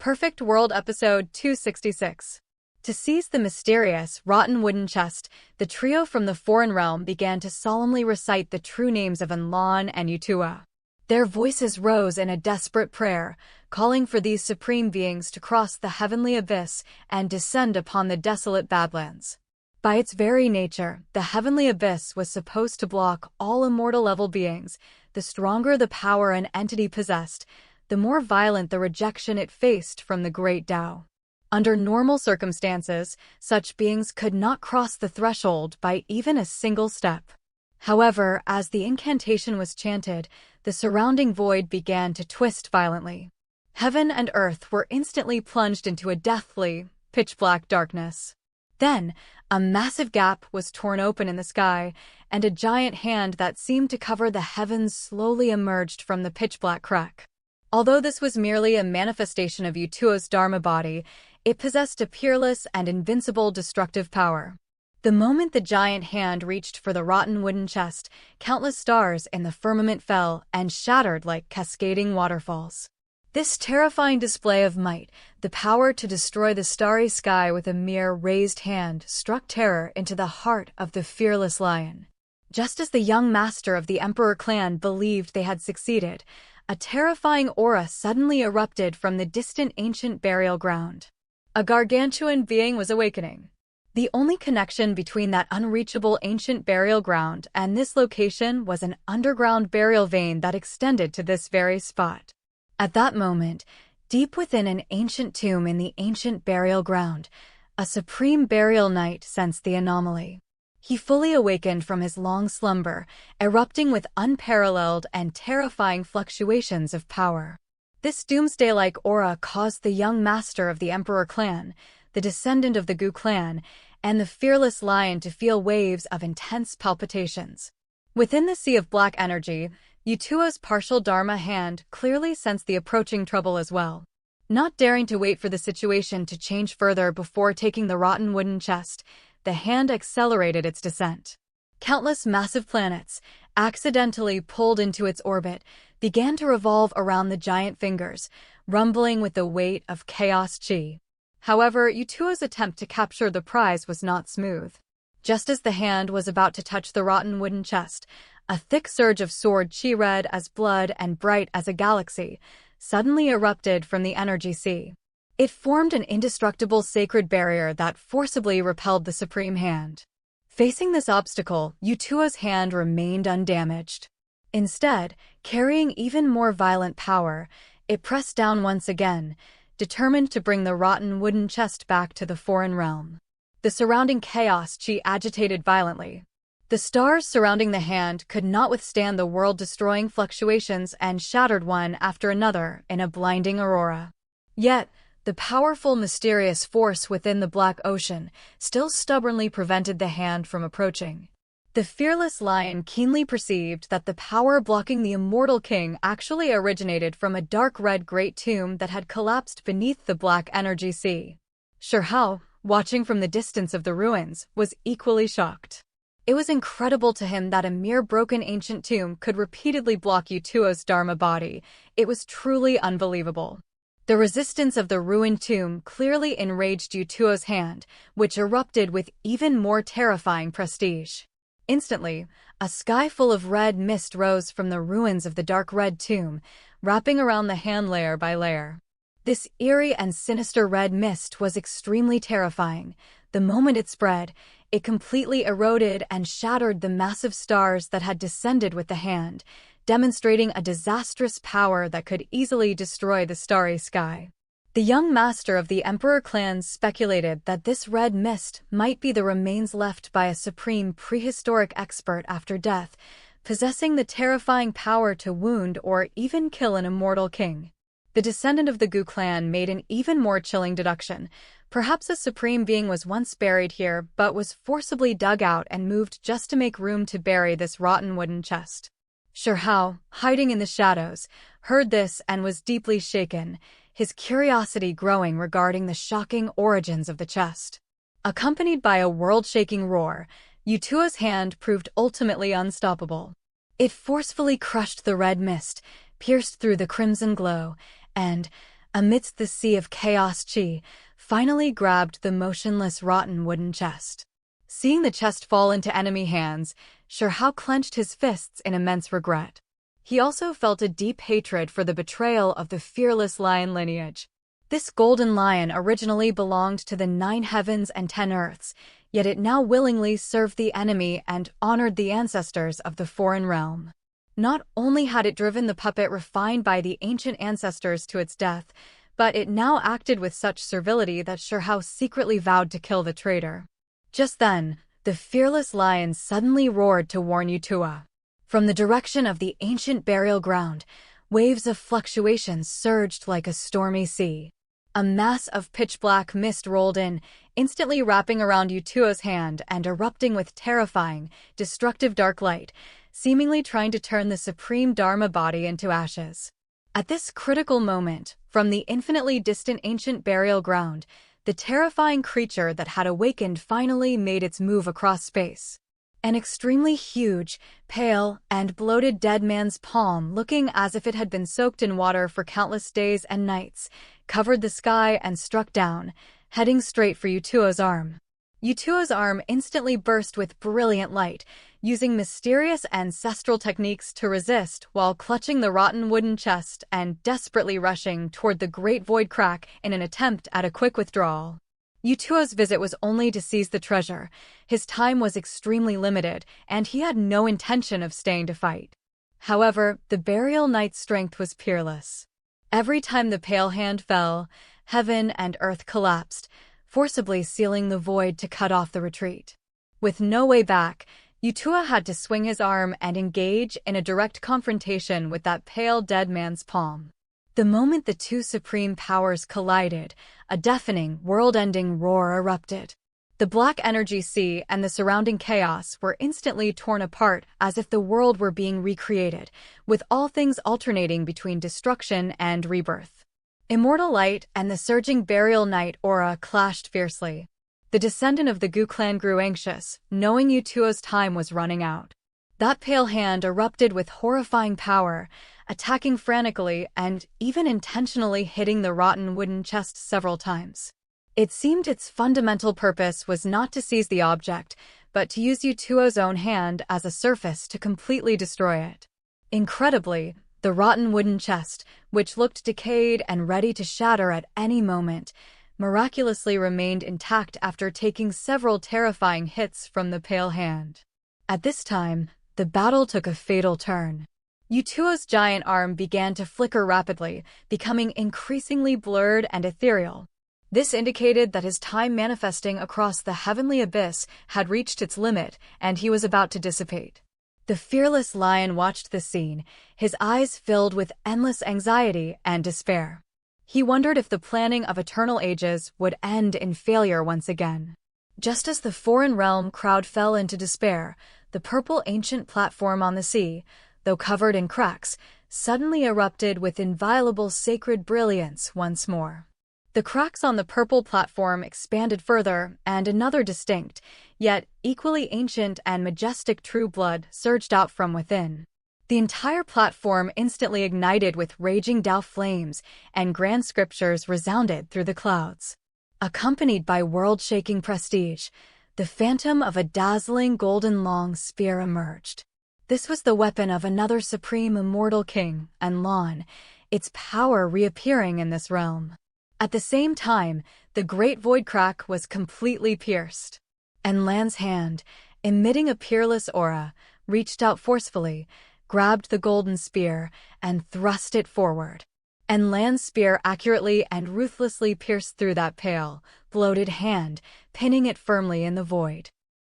Perfect World Episode 266. To seize the mysterious, rotten wooden chest, the trio from the foreign realm began to solemnly recite the true names of Enlon and Utua. Their voices rose in a desperate prayer, calling for these supreme beings to cross the heavenly abyss and descend upon the desolate Badlands. By its very nature, the heavenly abyss was supposed to block all immortal-level beings. The stronger the power an entity possessed, the more violent the rejection it faced from the great Tao. Under normal circumstances, such beings could not cross the threshold by even a single step. However, as the incantation was chanted, the surrounding void began to twist violently. Heaven and earth were instantly plunged into a deathly, pitch-black darkness. Then, a massive gap was torn open in the sky, and a giant hand that seemed to cover the heavens slowly emerged from the pitch-black crack. Although this was merely a manifestation of Utuo's Dharma body, it possessed a peerless and invincible destructive power. The moment the giant hand reached for the rotten wooden chest, countless stars in the firmament fell and shattered like cascading waterfalls. This terrifying display of might, the power to destroy the starry sky with a mere raised hand, struck terror into the heart of the fearless lion. Just as the young master of the Emperor clan believed they had succeeded, a terrifying aura suddenly erupted from the distant ancient burial ground. A gargantuan being was awakening. The only connection between that unreachable ancient burial ground and this location was an underground burial vein that extended to this very spot. At that moment, deep within an ancient tomb in the ancient burial ground, a supreme burial knight sensed the anomaly. He fully awakened from his long slumber, erupting with unparalleled and terrifying fluctuations of power. This doomsday-like aura caused the young master of the Emperor clan, the descendant of the Gu clan, and the fearless lion to feel waves of intense palpitations. Within the sea of black energy, Utuo's partial Dharma hand clearly sensed the approaching trouble as well. Not daring to wait for the situation to change further before taking the rotten wooden chest, the hand accelerated its descent. Countless massive planets, accidentally pulled into its orbit, began to revolve around the giant fingers, rumbling with the weight of chaos chi. However, Utuo's attempt to capture the prize was not smooth. Just as the hand was about to touch the rotten wooden chest, a thick surge of sword chi, red as blood and bright as a galaxy, suddenly erupted from the energy sea. It formed an indestructible sacred barrier that forcibly repelled the supreme hand. Facing this obstacle, Utuo's hand remained undamaged. Instead, carrying even more violent power, it pressed down once again, determined to bring the rotten wooden chest back to the foreign realm. The surrounding chaos chi agitated violently. The stars surrounding the hand could not withstand the world-destroying fluctuations and shattered one after another in a blinding aurora. Yet, the powerful, mysterious force within the black ocean still stubbornly prevented the hand from approaching. The fearless lion keenly perceived that the power blocking the immortal king actually originated from a dark red great tomb that had collapsed beneath the black energy sea. Shirhao, watching from the distance of the ruins, was equally shocked. It was incredible to him that a mere broken ancient tomb could repeatedly block Utuo's Dharma body. It was truly unbelievable. The resistance of the ruined tomb clearly enraged Utuo's hand, which erupted with even more terrifying prestige. Instantly, a sky full of red mist rose from the ruins of the dark red tomb, wrapping around the hand layer by layer. This eerie and sinister red mist was extremely terrifying. The moment it spread, it completely eroded and shattered the massive stars that had descended with the hand, demonstrating a disastrous power that could easily destroy the starry sky. The young master of the Emperor clan speculated that this red mist might be the remains left by a supreme prehistoric expert after death, possessing the terrifying power to wound or even kill an immortal king. The descendant of the Gu clan made an even more chilling deduction. Perhaps a supreme being was once buried here but was forcibly dug out and moved just to make room to bury this rotten wooden chest. Shirhao, hiding in the shadows, heard this and was deeply shaken, his curiosity growing regarding the shocking origins of the chest. Accompanied by a world-shaking roar, Utuo's hand proved ultimately unstoppable. It forcefully crushed the red mist, pierced through the crimson glow, and, amidst the sea of chaos, Qi finally grabbed the motionless, rotten wooden chest. Seeing the chest fall into enemy hands, Shuhao clenched his fists in immense regret. He also felt a deep hatred for the betrayal of the fearless lion lineage. This golden lion originally belonged to the 9 heavens and 10 earths, yet it now willingly served the enemy and honored the ancestors of the foreign realm. Not only had it driven the puppet refined by the ancient ancestors to its death, but it now acted with such servility that Shuhao secretly vowed to kill the traitor. Just then, the fearless lion suddenly roared to warn Yutua. From the direction of the ancient burial ground, waves of fluctuation surged like a stormy sea. A mass of pitch-black mist rolled in, instantly wrapping around Yutua's hand and erupting with terrifying, destructive dark light, seemingly trying to turn the supreme Dharma body into ashes. At this critical moment, from the infinitely distant ancient burial ground, the terrifying creature that had awakened finally made its move across space. An extremely huge, pale, and bloated dead man's palm, looking as if it had been soaked in water for countless days and nights, covered the sky and struck down, heading straight for Yutua's arm. Yutua's arm instantly burst with brilliant light, using mysterious ancestral techniques to resist while clutching the rotten wooden chest and desperately rushing toward the great void crack in an attempt at a quick withdrawal. Yutua's visit was only to seize the treasure. His time was extremely limited, and he had no intention of staying to fight. However, the burial knight's strength was peerless. Every time the pale hand fell, heaven and earth collapsed, forcibly sealing the void to cut off the retreat. With no way back, Yutua had to swing his arm and engage in a direct confrontation with that pale dead man's palm. The moment the two supreme powers collided, a deafening, world-ending roar erupted. The black energy sea and the surrounding chaos were instantly torn apart as if the world were being recreated, with all things alternating between destruction and rebirth. Immortal light and the surging burial night aura clashed fiercely. The descendant of the Gu clan grew anxious, knowing Yutua's time was running out. That pale hand erupted with horrifying power, attacking frantically and even intentionally hitting the rotten wooden chest several times. It seemed its fundamental purpose was not to seize the object, but to use Yutua's own hand as a surface to completely destroy it. Incredibly, the rotten wooden chest, which looked decayed and ready to shatter at any moment, miraculously remained intact after taking several terrifying hits from the pale hand. At this time, the battle took a fatal turn. Yutua's giant arm began to flicker rapidly, becoming increasingly blurred and ethereal. This indicated that his time manifesting across the heavenly abyss had reached its limit, and he was about to dissipate. The fearless lion watched the scene, his eyes filled with endless anxiety and despair. He wondered if the planning of eternal ages would end in failure once again. Just as the foreign realm crowd fell into despair, the purple ancient platform on the sea, though covered in cracks, suddenly erupted with inviolable sacred brilliance once more. The cracks on the purple platform expanded further, and another distinct, yet equally ancient and majestic true blood surged out from within. The entire platform instantly ignited with raging Tao flames, and grand scriptures resounded through the clouds. Accompanied by world-shaking prestige, the phantom of a dazzling golden long spear emerged. This was the weapon of another supreme immortal king, Enlan, its power reappearing in this realm. At the same time, the great void crack was completely pierced. Enlan's hand, emitting a peerless aura, reached out forcefully, grabbed the golden spear, and thrust it forward. Enlan's spear accurately and ruthlessly pierced through that pale, bloated hand, pinning it firmly in the void.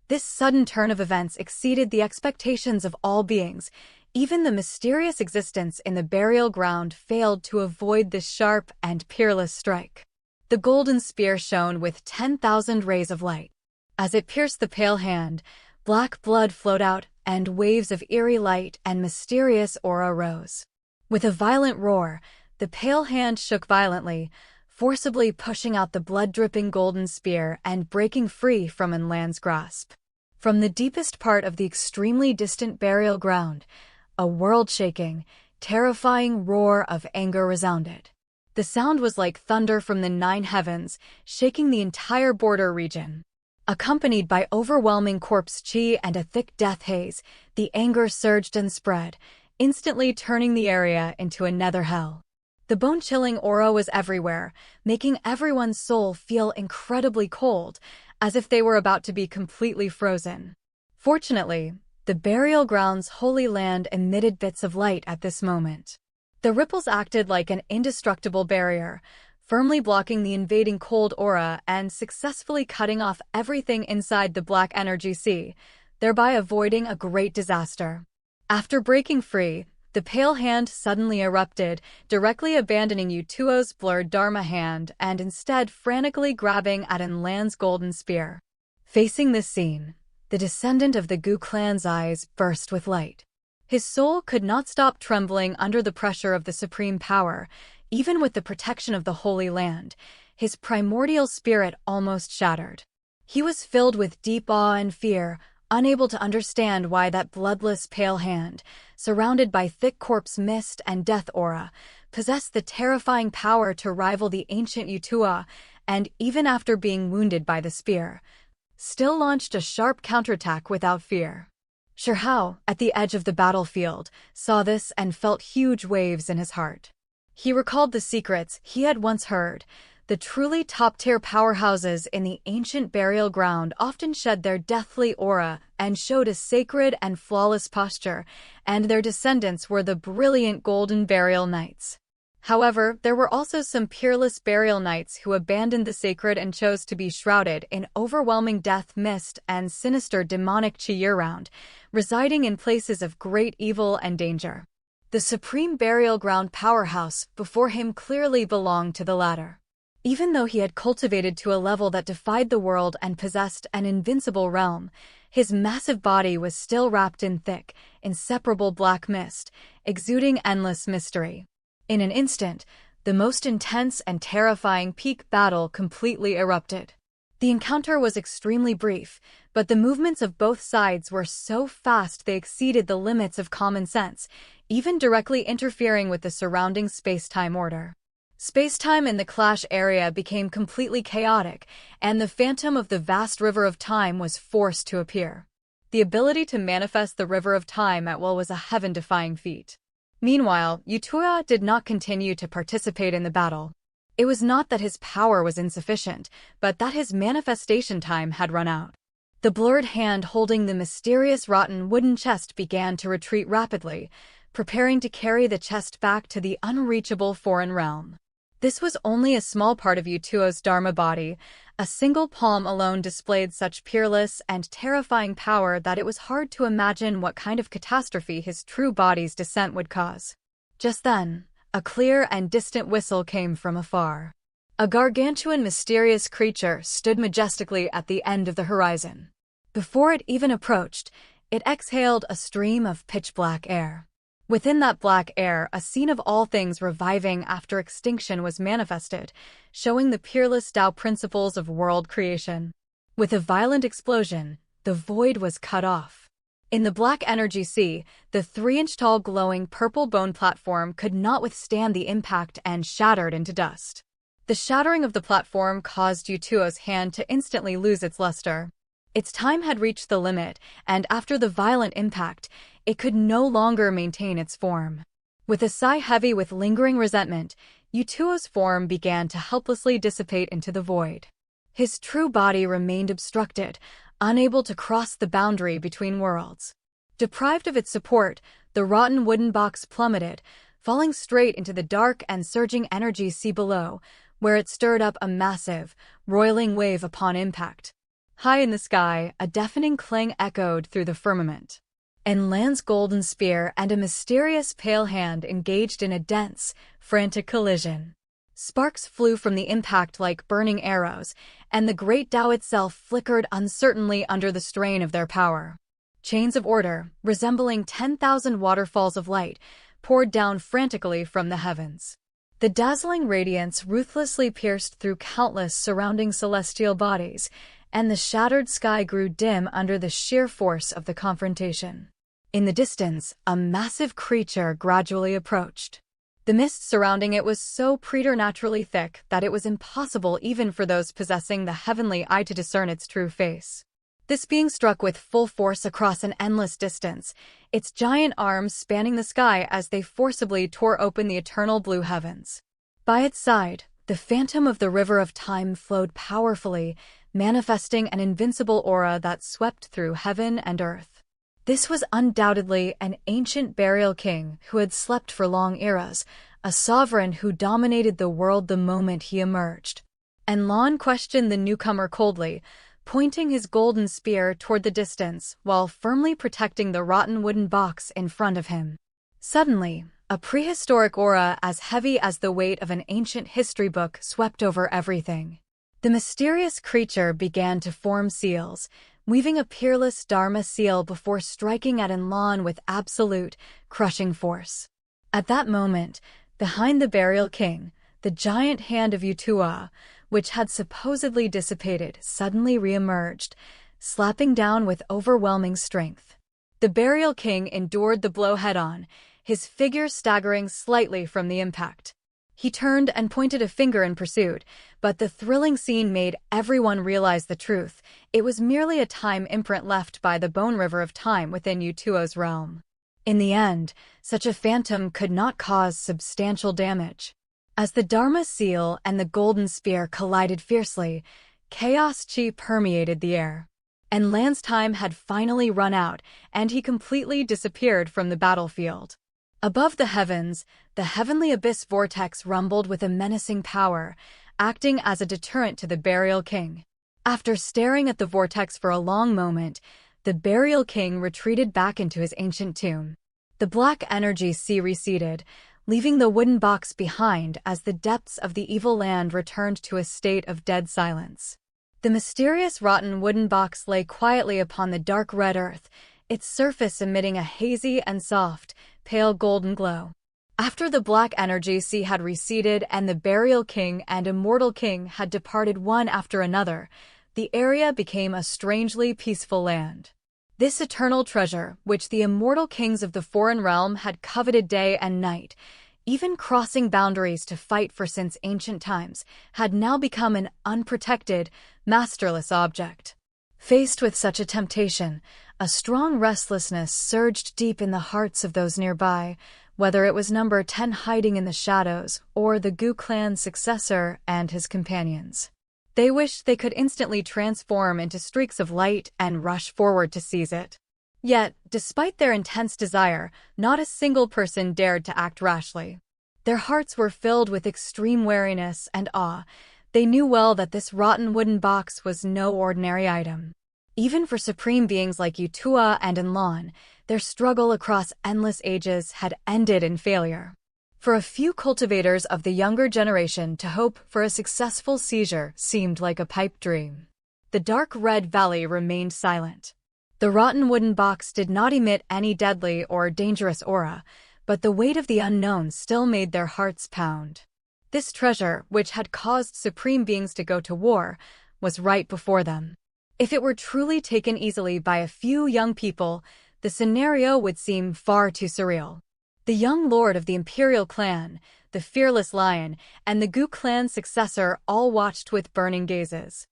This sudden turn of events exceeded the expectations of all beings. Even the mysterious existence in the burial ground failed to avoid this sharp and peerless strike. The golden spear shone with 10,000 rays of light. As it pierced the pale hand, black blood flowed out, and waves of eerie light and mysterious aura rose. With a violent roar, the pale hand shook violently, forcibly pushing out the blood-dripping golden spear and breaking free from Enlan's grasp. From the deepest part of the extremely distant burial ground, a world-shaking, terrifying roar of anger resounded. The sound was like thunder from the nine heavens, shaking the entire border region. Accompanied by overwhelming corpse qi and a thick death haze, the anger surged and spread, instantly turning the area into a nether hell. The bone-chilling aura was everywhere, making everyone's soul feel incredibly cold, as if they were about to be completely frozen. Fortunately, the burial ground's holy land emitted bits of light at this moment. The ripples acted like an indestructible barrier, firmly blocking the invading cold aura and successfully cutting off everything inside the black energy sea, thereby avoiding a great disaster. After breaking free, the pale hand suddenly erupted, directly abandoning Yutuo's blurred Dharma hand and instead frantically grabbing at Enlan's golden spear. Facing this scene, the descendant of the Gu clan's eyes burst with light. His soul could not stop trembling under the pressure of the supreme power. Even with the protection of the Holy Land, his primordial spirit almost shattered. He was filled with deep awe and fear, unable to understand why that bloodless pale hand, surrounded by thick corpse mist and death aura, possessed the terrifying power to rival the ancient Yutua, and even after being wounded by the spear, still launched a sharp counterattack without fear. Shihao, at the edge of the battlefield, saw this and felt huge waves in his heart. He recalled the secrets he had once heard. The truly top-tier powerhouses in the ancient burial ground often shed their deathly aura and showed a sacred and flawless posture, and their descendants were the brilliant golden burial knights. However, there were also some peerless burial knights who abandoned the sacred and chose to be shrouded in overwhelming death mist and sinister demonic qi year-round, residing in places of great evil and danger. The supreme burial ground powerhouse before him clearly belonged to the latter. Even though he had cultivated to a level that defied the world and possessed an invincible realm, his massive body was still wrapped in thick, inseparable black mist, exuding endless mystery. In an instant, the most intense and terrifying peak battle completely erupted. The encounter was extremely brief, but the movements of both sides were so fast they exceeded the limits of common sense, even directly interfering with the surrounding space-time order. Space-time in the clash area became completely chaotic, and the phantom of the vast river of time was forced to appear. The ability to manifest the river of time at will was a heaven-defying feat. Meanwhile, Yutua did not continue to participate in the battle. It was not that his power was insufficient, but that his manifestation time had run out. The blurred hand holding the mysterious rotten wooden chest began to retreat rapidly, preparing to carry the chest back to the unreachable foreign realm. This was only a small part of Yutuo's Dharma body. A single palm alone displayed such peerless and terrifying power that it was hard to imagine what kind of catastrophe his true body's descent would cause. Just then, a clear and distant whistle came from afar. A gargantuan mysterious creature stood majestically at the end of the horizon. Before it even approached, it exhaled a stream of pitch-black air. Within that black air, a scene of all things reviving after extinction was manifested, showing the peerless Tao principles of world creation. With a violent explosion, the void was cut off. In the black energy sea, the 3-inch-tall glowing purple bone platform could not withstand the impact and shattered into dust. The shattering of the platform caused Yutuo's hand to instantly lose its luster. Its time had reached the limit, and after the violent impact, it could no longer maintain its form. With a sigh heavy with lingering resentment, Yutuo's form began to helplessly dissipate into the void. His true body remained obstructed, unable to cross the boundary between worlds. Deprived of its support, the rotten wooden box plummeted, falling straight into the dark and surging energy sea below, where it stirred up a massive, roiling wave upon impact. High in the sky, a deafening clang echoed through the firmament. Enlan's golden spear and a mysterious pale hand engaged in a dense, frantic collision. Sparks flew from the impact like burning arrows, and the great Tao itself flickered uncertainly under the strain of their power. Chains of order, resembling 10,000 waterfalls of light, poured down frantically from the heavens. The dazzling radiance ruthlessly pierced through countless surrounding celestial bodies, and the shattered sky grew dim under the sheer force of the confrontation. In the distance, a massive creature gradually approached. The mist surrounding it was so preternaturally thick that it was impossible even for those possessing the heavenly eye to discern its true face. This being struck with full force across an endless distance, its giant arms spanning the sky as they forcibly tore open the eternal blue heavens. By its side, the phantom of the river of time flowed powerfully, manifesting an invincible aura that swept through heaven and earth. This was undoubtedly an ancient burial king who had slept for long eras, a sovereign who dominated the world the moment he emerged. And Lan questioned the newcomer coldly, pointing his golden spear toward the distance while firmly protecting the rotten wooden box in front of him. Suddenly, a prehistoric aura as heavy as the weight of an ancient history book swept over everything. The mysterious creature began to form seals, weaving a peerless Dharma seal before striking at Lan with absolute, crushing force. At that moment, behind the burial king, the giant hand of Utua, which had supposedly dissipated, suddenly re-emerged, slapping down with overwhelming strength. The burial king endured the blow head-on, his figure staggering slightly from the impact. He turned and pointed a finger in pursuit, but the thrilling scene made everyone realize the truth. It was merely a time imprint left by the bone river of time within Utuo's realm. In the end, such a phantom could not cause substantial damage. As the Dharma seal and the golden spear collided fiercely, chaos chi permeated the air. And Lan's time had finally run out, and he completely disappeared from the battlefield. Above the heavens, the heavenly abyss vortex rumbled with a menacing power, acting as a deterrent to the burial king. After staring at the vortex for a long moment, the burial king retreated back into his ancient tomb. The black energy sea receded, leaving the wooden box behind as the depths of the evil land returned to a state of dead silence. The mysterious rotten wooden box lay quietly upon the dark red earth, its surface emitting a hazy and soft, pale golden glow. After the black energy sea had receded and the burial king and immortal king had departed one after another, the area became a strangely peaceful land. This eternal treasure, which the immortal kings of the foreign realm had coveted day and night, even crossing boundaries to fight for since ancient times, had now become an unprotected, masterless object. Faced with such a temptation, a strong restlessness surged deep in the hearts of those nearby, whether it was number 10 hiding in the shadows or the Gu clan's successor and his companions. They wished they could instantly transform into streaks of light and rush forward to seize it. Yet, despite their intense desire, not a single person dared to act rashly. Their hearts were filled with extreme wariness and awe. They knew well that this rotten wooden box was no ordinary item. Even for supreme beings like Utua and Lan, their struggle across endless ages had ended in failure. For a few cultivators of the younger generation to hope for a successful seizure seemed like a pipe dream. The dark red valley remained silent. The rotten wooden box did not emit any deadly or dangerous aura, but the weight of the unknown still made their hearts pound. This treasure, which had caused supreme beings to go to war, was right before them. If it were truly taken easily by a few young people, the scenario would seem far too surreal. The young lord of the imperial clan, the fearless lion, and the Gu clan's successor all watched with burning gazes.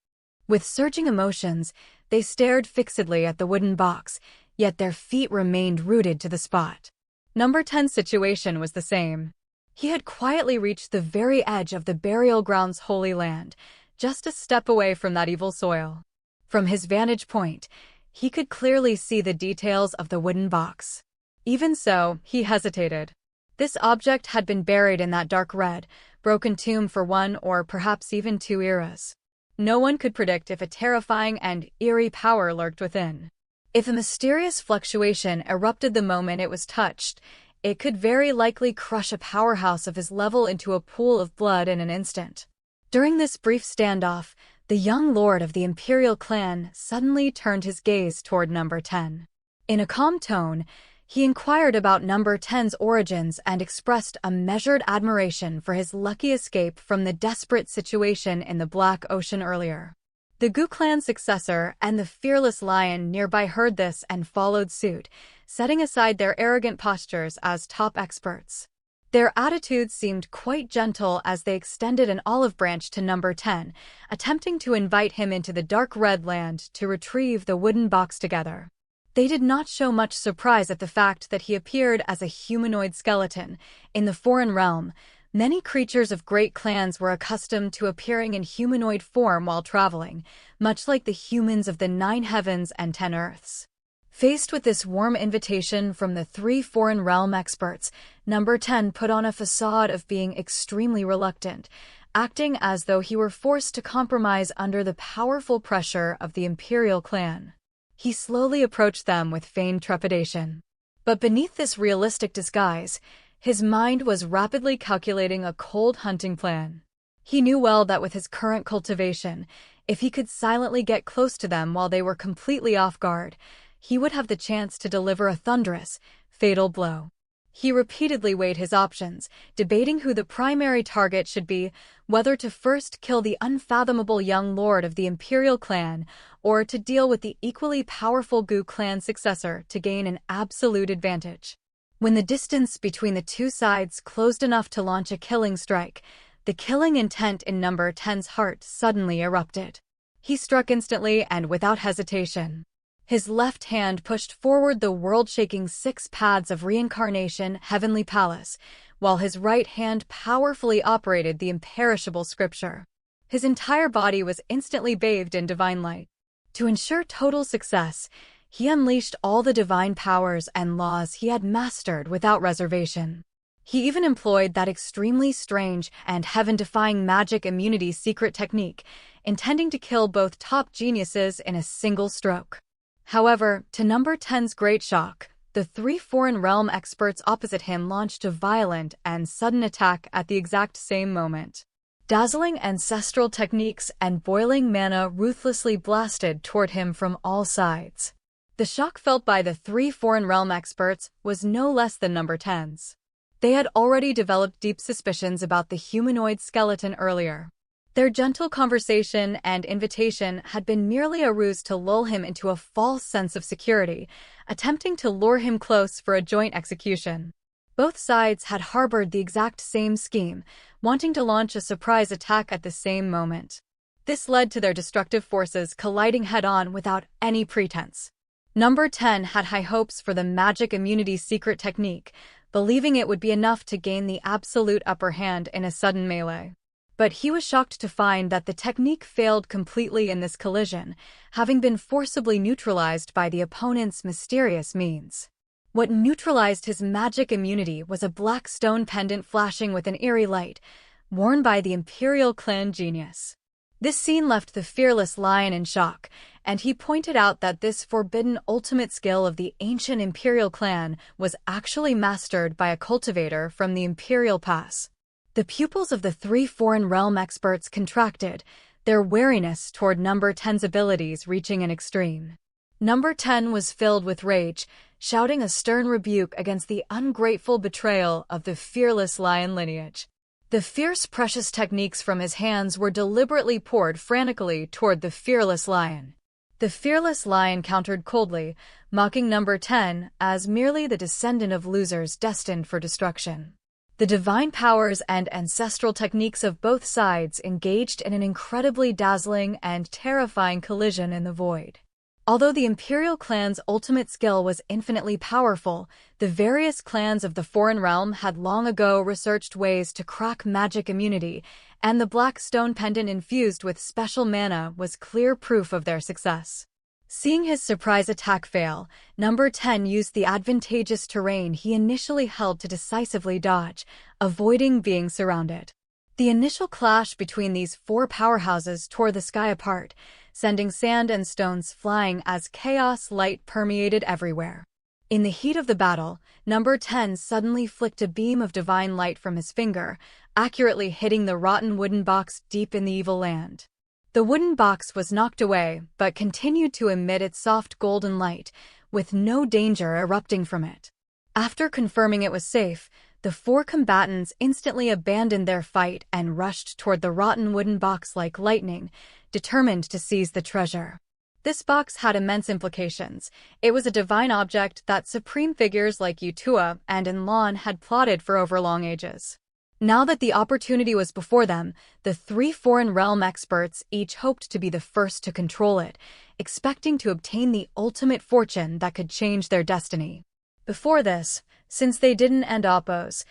With surging emotions, they stared fixedly at the wooden box, yet their feet remained rooted to the spot. Number 10's situation was the same. He had quietly reached the very edge of the burial ground's holy land, just a step away from that evil soil. From his vantage point, he could clearly see the details of the wooden box. Even so, he hesitated. This object had been buried in that dark red, broken tomb for one or perhaps even 2 eras. No one could predict if a terrifying and eerie power lurked within. If a mysterious fluctuation erupted the moment it was touched, it could very likely crush a powerhouse of his level into a pool of blood in an instant. During this brief standoff, the young lord of the imperial clan suddenly turned his gaze toward number 10. In a calm tone, he inquired about number 10's origins and expressed a measured admiration for his lucky escape from the desperate situation in the Black Ocean earlier. The Gu clan successor and the fearless lion nearby heard this and followed suit, setting aside their arrogant postures as top experts. Their attitudes seemed quite gentle as they extended an olive branch to number 10, attempting to invite him into the dark red land to retrieve the wooden box together. They did not show much surprise at the fact that he appeared as a humanoid skeleton. In the foreign realm, many creatures of great clans were accustomed to appearing in humanoid form while traveling, much like the humans of the 9 heavens and 10 earths. Faced with this warm invitation from the 3 foreign realm experts, number 10 put on a facade of being extremely reluctant, acting as though he were forced to compromise under the powerful pressure of the imperial clan. He slowly approached them with feigned trepidation. But beneath this realistic disguise, his mind was rapidly calculating a cold hunting plan. He knew well that with his current cultivation, if he could silently get close to them while they were completely off guard, he would have the chance to deliver a thunderous, fatal blow. He repeatedly weighed his options, debating who the primary target should be, whether to first kill the unfathomable young lord of the imperial clan, or to deal with the equally powerful Gu clan successor to gain an absolute advantage. When the distance between the two sides closed enough to launch a killing strike, the killing intent in number 10's heart suddenly erupted. He struck instantly and without hesitation. His left hand pushed forward the world-shaking 6 paths of reincarnation heavenly palace, while his right hand powerfully operated the imperishable scripture. His entire body was instantly bathed in divine light. To ensure total success, he unleashed all the divine powers and laws he had mastered without reservation. He even employed that extremely strange and heaven-defying magic immunity secret technique, intending to kill both top geniuses in a single stroke. However, to number 10's great shock, the 3 foreign realm experts opposite him launched a violent and sudden attack at the exact same moment. Dazzling ancestral techniques and boiling mana ruthlessly blasted toward him from all sides. The shock felt by the 3 foreign realm experts was no less than number 10's. They had already developed deep suspicions about the humanoid skeleton earlier. Their gentle conversation and invitation had been merely a ruse to lull him into a false sense of security, attempting to lure him close for a joint execution. Both sides had harbored the exact same scheme, wanting to launch a surprise attack at the same moment. This led to their destructive forces colliding head-on without any pretense. Number 10 had high hopes for the magic immunity secret technique, believing it would be enough to gain the absolute upper hand in a sudden melee. But he was shocked to find that the technique failed completely in this collision, having been forcibly neutralized by the opponent's mysterious means. What neutralized his magic immunity was a black stone pendant flashing with an eerie light, worn by the imperial clan genius. This scene left the fearless lion in shock, and he pointed out that this forbidden ultimate skill of the ancient imperial clan was actually mastered by a cultivator from the imperial pass. The pupils of the 3 foreign realm experts contracted, their wariness toward number 10's abilities reaching an extreme. Number 10 was filled with rage, shouting a stern rebuke against the ungrateful betrayal of the fearless lion lineage. The fierce precious techniques from his hands were deliberately poured frantically toward the fearless lion. The fearless lion countered coldly, mocking number 10 as merely the descendant of losers destined for destruction. The divine powers and ancestral techniques of both sides engaged in an incredibly dazzling and terrifying collision in the void. Although the imperial clan's ultimate skill was infinitely powerful, the various clans of the foreign realm had long ago researched ways to crack magic immunity, and the black stone pendant infused with special mana was clear proof of their success. Seeing his surprise attack fail, number 10 used the advantageous terrain he initially held to decisively dodge, avoiding being surrounded. The initial clash between these 4 powerhouses tore the sky apart, sending sand and stones flying as chaos light permeated everywhere. In the heat of the battle, number 10 suddenly flicked a beam of divine light from his finger, accurately hitting the rotten wooden box deep in the evil land. The wooden box was knocked away, but continued to emit its soft golden light, with no danger erupting from it. After confirming it was safe, the 4 combatants instantly abandoned their fight and rushed toward the rotten wooden box like lightning, determined to seize the treasure. This box had immense implications. It was a divine object that supreme figures like Yutua and Enlon had plotted for overlong ages. Now that the opportunity was before them, the three foreign realm experts each hoped to be the first to control it, expecting to obtain the ultimate fortune that could change their destiny. Before this, since they didn't end oppos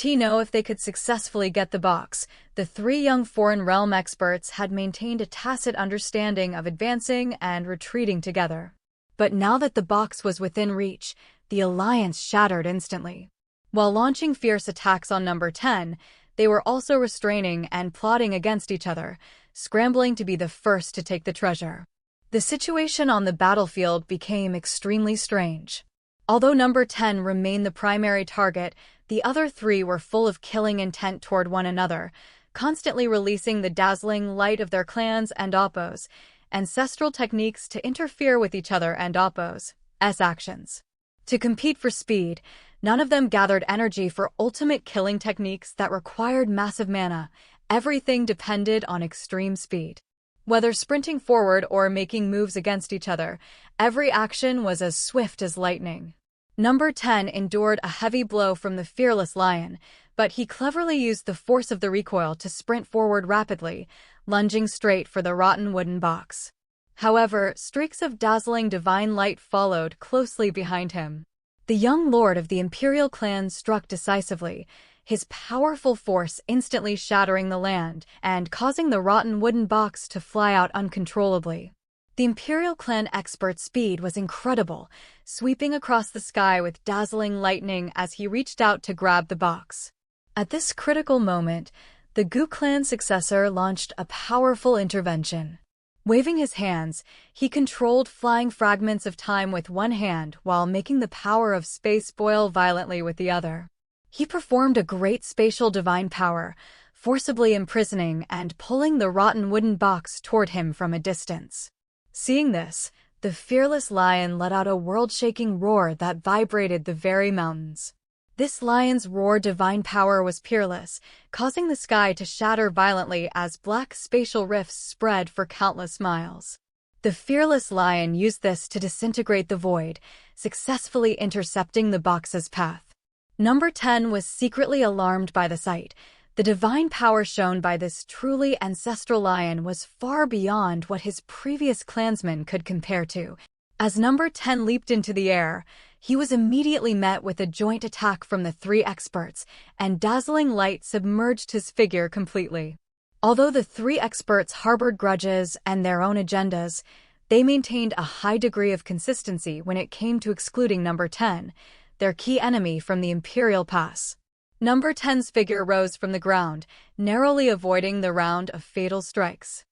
know if they could successfully get the box, the three young foreign realm experts had maintained a tacit understanding of advancing and retreating together. But now that the box was within reach, the alliance shattered instantly. While launching fierce attacks on number 10, they were also restraining and plotting against each other, scrambling to be the first to take the treasure. The situation on the battlefield became extremely strange. Although number 10 remained the primary target, the other three were full of killing intent toward one another, constantly releasing the dazzling light of their clans and oppos, ancestral techniques to interfere with each other and oppos' actions. To compete for speed, none of them gathered energy for ultimate killing techniques that required massive mana. Everything depended on extreme speed. Whether sprinting forward or making moves against each other, every action was as swift as lightning. Number 10 endured a heavy blow from the fearless lion, but he cleverly used the force of the recoil to sprint forward rapidly, lunging straight for the rotten wooden box. However, streaks of dazzling divine light followed closely behind him. The young lord of the imperial clan struck decisively, his powerful force instantly shattering the land and causing the rotten wooden box to fly out uncontrollably. The Imperial clan expert's speed was incredible, sweeping across the sky with dazzling lightning as he reached out to grab the box. At this critical moment, the Gu clan successor launched a powerful intervention. Waving his hands, he controlled flying fragments of time with one hand while making the power of space boil violently with the other. He performed a great spatial divine power, forcibly imprisoning and pulling the rotten wooden box toward him from a distance. Seeing this, the fearless lion let out a world-shaking roar that vibrated the very mountains. This lion's roar divine power was peerless, causing the sky to shatter violently as black spatial rifts spread for countless miles. The fearless lion used this to disintegrate the void, successfully intercepting the box's path. Number 10 was secretly alarmed by the sight. The divine power shown by this truly ancestral lion was far beyond what his previous clansmen could compare to. As number 10 leaped into the air, he was immediately met with a joint attack from the three experts, and dazzling light submerged his figure completely. Although the three experts harbored grudges and their own agendas, they maintained a high degree of consistency when it came to excluding number 10, their key enemy from the Imperial Pass. Number 10's figure rose from the ground, narrowly avoiding the round of fatal strikes.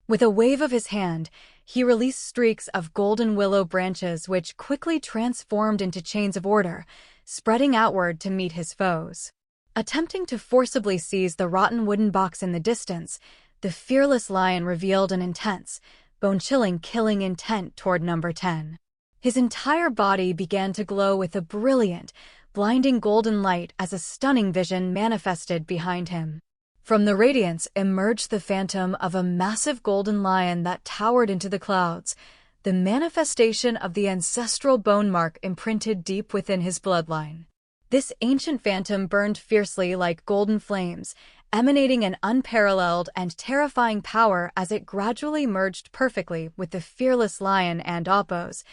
With a wave of his hand, he released streaks of golden willow branches which quickly transformed into chains of order, spreading outward to meet his foes. Attempting to forcibly seize the rotten wooden box in the distance, the fearless lion revealed an intense, bone-chilling killing intent toward number 10. His entire body began to glow with a brilliant, blinding golden light as a stunning vision manifested behind him. From the radiance emerged the phantom of a massive golden lion that towered into the clouds, the manifestation of the ancestral bone mark imprinted deep within his bloodline. This ancient phantom burned fiercely like golden flames, emanating an unparalleled and terrifying power as it gradually merged perfectly with the fearless lion and Oppo's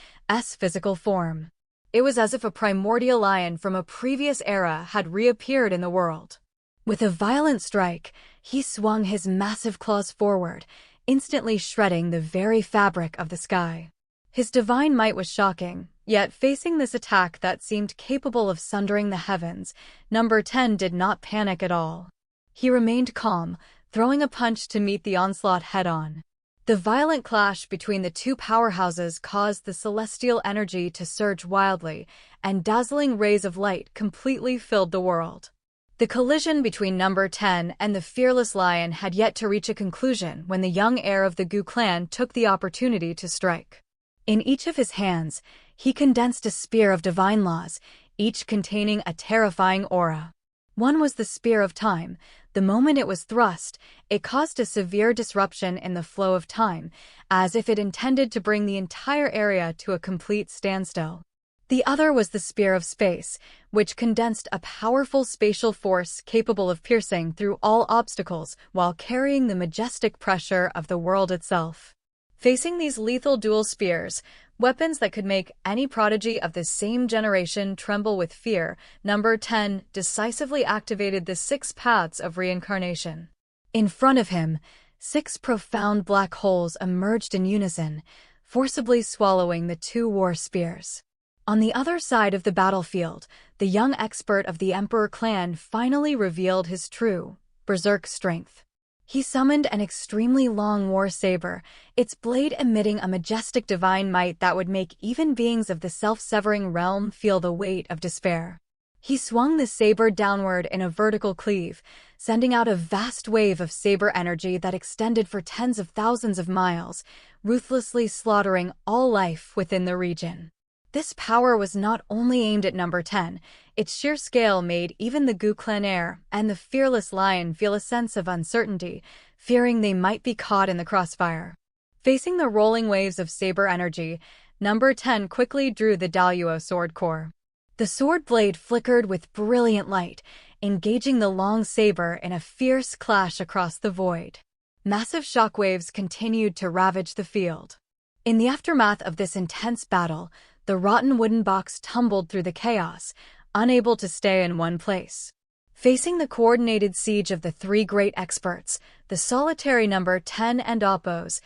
physical form. It was as if a primordial lion from a previous era had reappeared in the world. With a violent strike, he swung his massive claws forward, instantly shredding the very fabric of the sky. His divine might was shocking, yet facing this attack that seemed capable of sundering the heavens, number 10 did not panic at all. He remained calm, throwing a punch to meet the onslaught head-on. The violent clash between the two powerhouses caused the celestial energy to surge wildly, and dazzling rays of light completely filled the world. The collision between number 10 and the fearless lion had yet to reach a conclusion when the young heir of the Gu clan took the opportunity to strike. In each of his hands, he condensed a spear of divine laws, each containing a terrifying aura. One was the Spear of Time, The moment it was thrust, it caused a severe disruption in the flow of time, as if it intended to bring the entire area to a complete standstill. The other was the Spear of Space, which condensed a powerful spatial force capable of piercing through all obstacles while carrying the majestic pressure of the world itself. Facing these lethal dual spears, weapons that could make any prodigy of the same generation tremble with fear, Number 10 decisively activated the 6 paths of reincarnation. In front of him, 6 profound black holes emerged in unison, forcibly swallowing the 2 war spears. On the other side of the battlefield, the young expert of the Emperor clan finally revealed his true, berserk strength. He summoned an extremely long war saber, its blade emitting a majestic divine might that would make even beings of the self-severing realm feel the weight of despair. He swung the saber downward in a vertical cleave, sending out a vast wave of saber energy that extended for tens of thousands of miles, ruthlessly slaughtering all life within the region. This power was not only aimed at Number 10, its sheer scale made even the Gu clan heir and the fearless lion feel a sense of uncertainty, fearing they might be caught in the crossfire. Facing the rolling waves of saber energy, Number 10 quickly drew the Donghua sword core. The sword blade flickered with brilliant light, engaging the long saber in a fierce clash across the void. Massive shockwaves continued to ravage the field. In the aftermath of this intense battle, the rotten wooden box tumbled through the chaos, unable to stay in one place. Facing the coordinated siege of the 3 great experts, the solitary Number 10 and Oppo's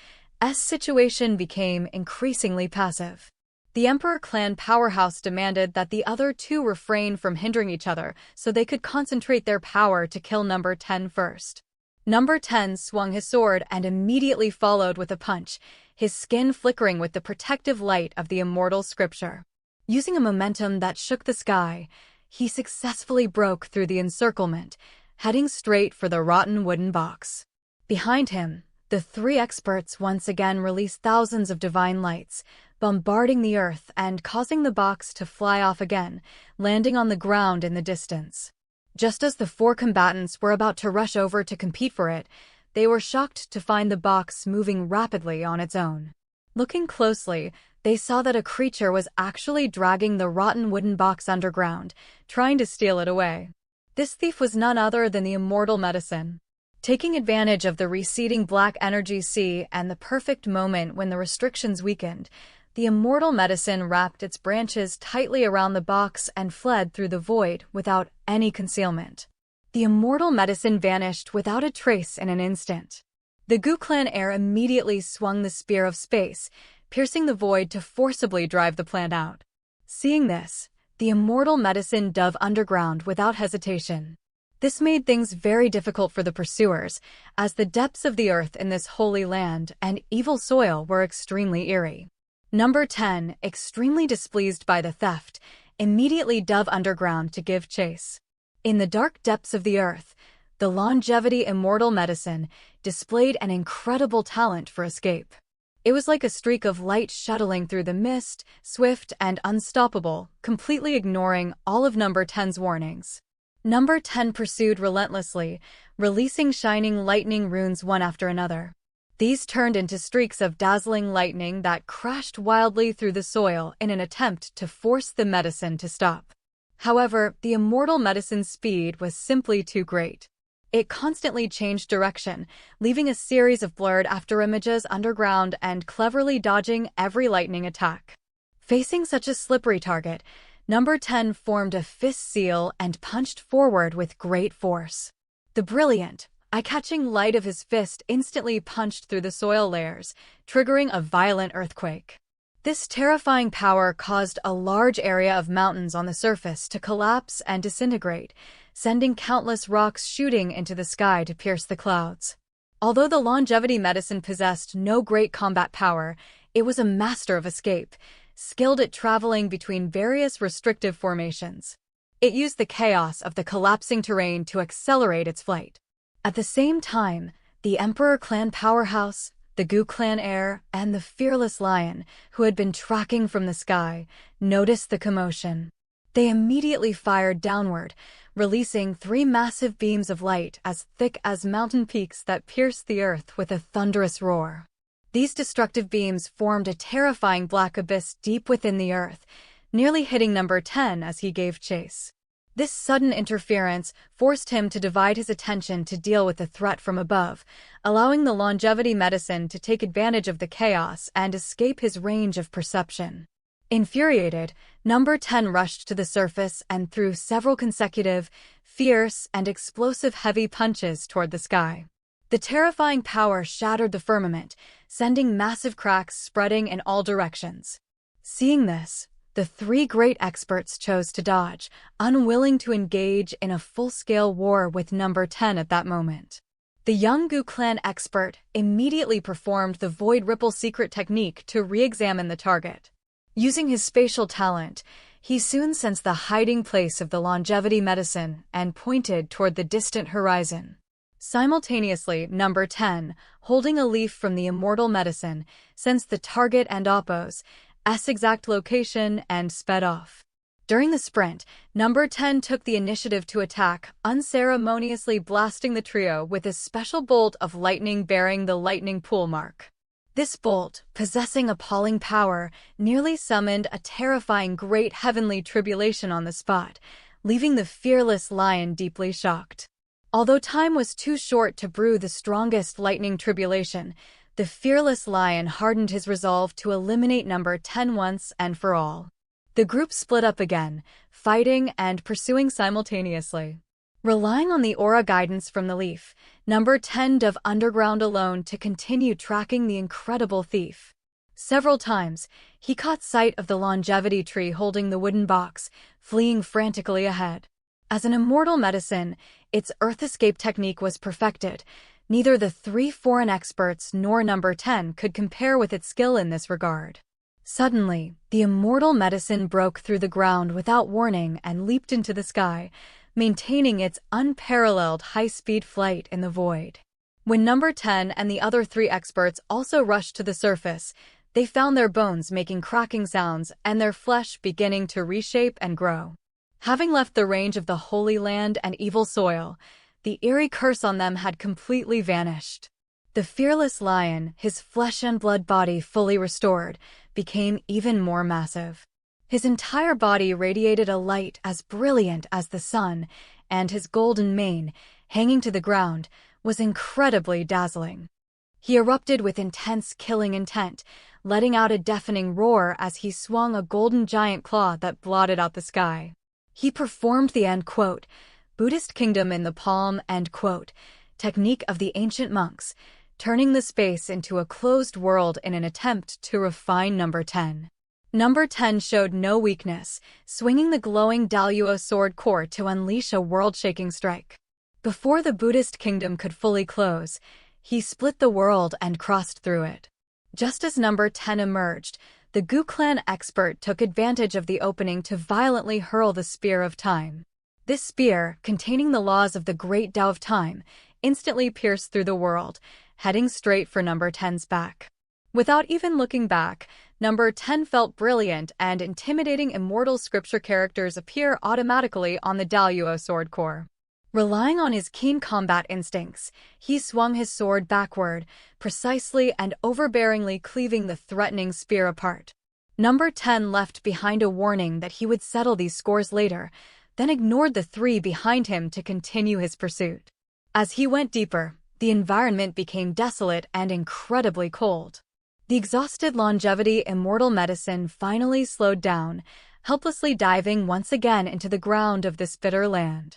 situation became increasingly passive. The Emperor clan powerhouse demanded that the other 2 refrain from hindering each other so they could concentrate their power to kill Number 10 first. Number 10 swung his sword and immediately followed with a punch, his skin flickering with the protective light of the immortal scripture. Using a momentum that shook the sky, he successfully broke through the encirclement, heading straight for the rotten wooden box. Behind him, the 3 experts once again released thousands of divine lights, bombarding the earth and causing the box to fly off again, landing on the ground in the distance. Just as the 4 combatants were about to rush over to compete for it, they were shocked to find the box moving rapidly on its own. Looking closely, they saw that a creature was actually dragging the rotten wooden box underground, trying to steal it away. This thief was none other than the immortal medicine. Taking advantage of the receding black energy sea and the perfect moment when the restrictions weakened, the immortal medicine wrapped its branches tightly around the box and fled through the void without any concealment. The immortal medicine vanished without a trace in an instant. The Gu clan heir immediately swung the Spear of Space, piercing the void to forcibly drive the plant out. Seeing this, the immortal medicine dove underground without hesitation. This made things very difficult for the pursuers, as the depths of the earth in this holy land and evil soil were extremely eerie. Number 10, extremely displeased by the theft, immediately dove underground to give chase. In the dark depths of the earth, the longevity immortal medicine displayed an incredible talent for escape. It was like a streak of light shuttling through the mist, swift and unstoppable, completely ignoring all of Number 10's warnings. Number 10 pursued relentlessly, releasing shining lightning runes one after another. These turned into streaks of dazzling lightning that crashed wildly through the soil in an attempt to force the medicine to stop. However, the immortal medicine's speed was simply too great. It constantly changed direction, leaving a series of blurred afterimages underground and cleverly dodging every lightning attack. Facing such a slippery target, Number 10 formed a fist seal and punched forward with great force. The brilliant, eye-catching light of his fist instantly punched through the soil layers, triggering a violent earthquake. This terrifying power caused a large area of mountains on the surface to collapse and disintegrate, sending countless rocks shooting into the sky to pierce the clouds. Although the longevity medicine possessed no great combat power, it was a master of escape, skilled at traveling between various restrictive formations. It used the chaos of the collapsing terrain to accelerate its flight. At the same time, the Emperor clan powerhouse, the Gu clan heir, and the fearless lion, who had been tracking from the sky, noticed the commotion. They immediately fired downward, releasing 3 massive beams of light as thick as mountain peaks that pierced the earth with a thunderous roar. These destructive beams formed a terrifying black abyss deep within the earth, nearly hitting number 10 as he gave chase. This sudden interference forced him to divide his attention to deal with the threat from above, allowing the longevity medicine to take advantage of the chaos and escape his range of perception. Infuriated, number 10 rushed to the surface and threw several consecutive, fierce, and explosive heavy punches toward the sky. The terrifying power shattered the firmament, sending massive cracks spreading in all directions. Seeing this, the 3 great experts chose to dodge, unwilling to engage in a full-scale war with number 10 at that moment. The young Gu clan expert immediately performed the Void Ripple secret technique to re-examine the target. Using his spatial talent, he soon sensed the hiding place of the longevity medicine and pointed toward the distant horizon. Simultaneously, number 10, holding a leaf from the immortal medicine, sensed the target and Oppo's exact location and sped off. During the sprint, number 10 took the initiative to attack, unceremoniously blasting the trio with a special bolt of lightning bearing the lightning pool mark. This bolt, possessing appalling power, nearly summoned a terrifying great heavenly tribulation on the spot, leaving the fearless lion deeply shocked. Although time was too short to brew the strongest lightning tribulation, the fearless lion hardened his resolve to eliminate number 10 once and for all. The group split up again, fighting and pursuing simultaneously. Relying on the aura guidance from the leaf, number 10 dove underground alone to continue tracking the incredible thief. Several times, he caught sight of the longevity tree holding the wooden box, fleeing frantically ahead. As an immortal medicine, its earth escape technique was perfected. Neither the 3 foreign experts nor number 10 could compare with its skill in this regard. Suddenly, the immortal medicine broke through the ground without warning and leaped into the sky, maintaining its unparalleled high-speed flight in the void. When number 10 and the other 3 experts also rushed to the surface, they found their bones making cracking sounds and their flesh beginning to reshape and grow. Having left the range of the Holy Land and evil soil, the eerie curse on them had completely vanished. The fearless lion, his flesh and blood body fully restored, became even more massive. His entire body radiated a light as brilliant as the sun, and his golden mane, hanging to the ground, was incredibly dazzling. He erupted with intense killing intent, letting out a deafening roar as he swung a golden giant claw that blotted out the sky. He performed the Buddhist kingdom in the palm technique of the ancient monks, turning the space into a closed world in an attempt to refine number 10. Number 10 showed no weakness, swinging the glowing Donghua sword core to unleash a world-shaking strike. Before the Buddhist kingdom could fully close, he split the world and crossed through it. Just as number 10 emerged, the Gu clan expert took advantage of the opening to violently hurl the Spear of Time. This spear, containing the laws of the Great Tao of Time, instantly pierced through the world, heading straight for number 10's back. Without even looking back, number 10 felt brilliant and intimidating immortal scripture characters appear automatically on the Donghua sword core. Relying on his keen combat instincts, he swung his sword backward, precisely and overbearingly cleaving the threatening spear apart. Number 10 left behind a warning that he would settle these scores later, then ignored the 3 behind him to continue his pursuit. As he went deeper, the environment became desolate and incredibly cold. The exhausted longevity immortal medicine finally slowed down, helplessly diving once again into the ground of this bitter land.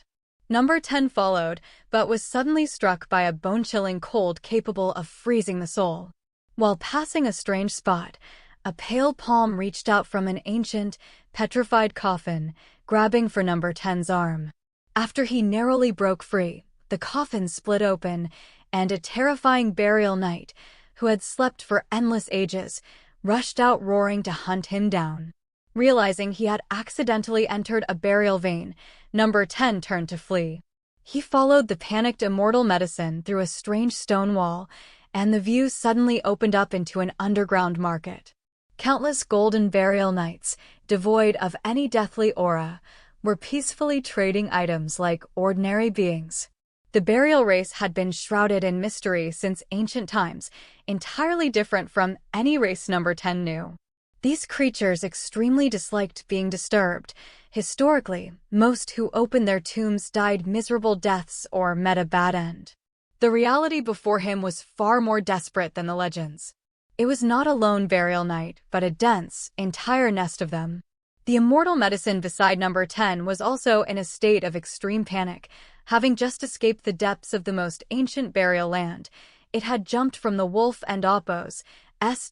Number 10 followed, but was suddenly struck by a bone-chilling cold capable of freezing the soul. While passing a strange spot, a pale palm reached out from an ancient, petrified coffin, grabbing for number 10's arm. After he narrowly broke free, the coffin split open, and a terrifying burial knight, who had slept for endless ages, rushed out roaring to hunt him down. Realizing he had accidentally entered a burial vein, number 10 turned to flee. He followed the panicked immortal medicine through a strange stone wall, and the view suddenly opened up into an underground market. Countless golden burial nights, devoid of any deathly aura, were peacefully trading items like ordinary beings. The burial race had been shrouded in mystery since ancient times, entirely different from any race number 10 knew. These creatures extremely disliked being disturbed. Historically, most who opened their tombs died miserable deaths or met a bad end. The reality before him was far more desperate than the legends. It was not a lone burial night, but a dense, entire nest of them. The immortal medicine beside number 10 was also in a state of extreme panic. Having just escaped the depths of the most ancient burial land, it had jumped from the wolf and Oppo's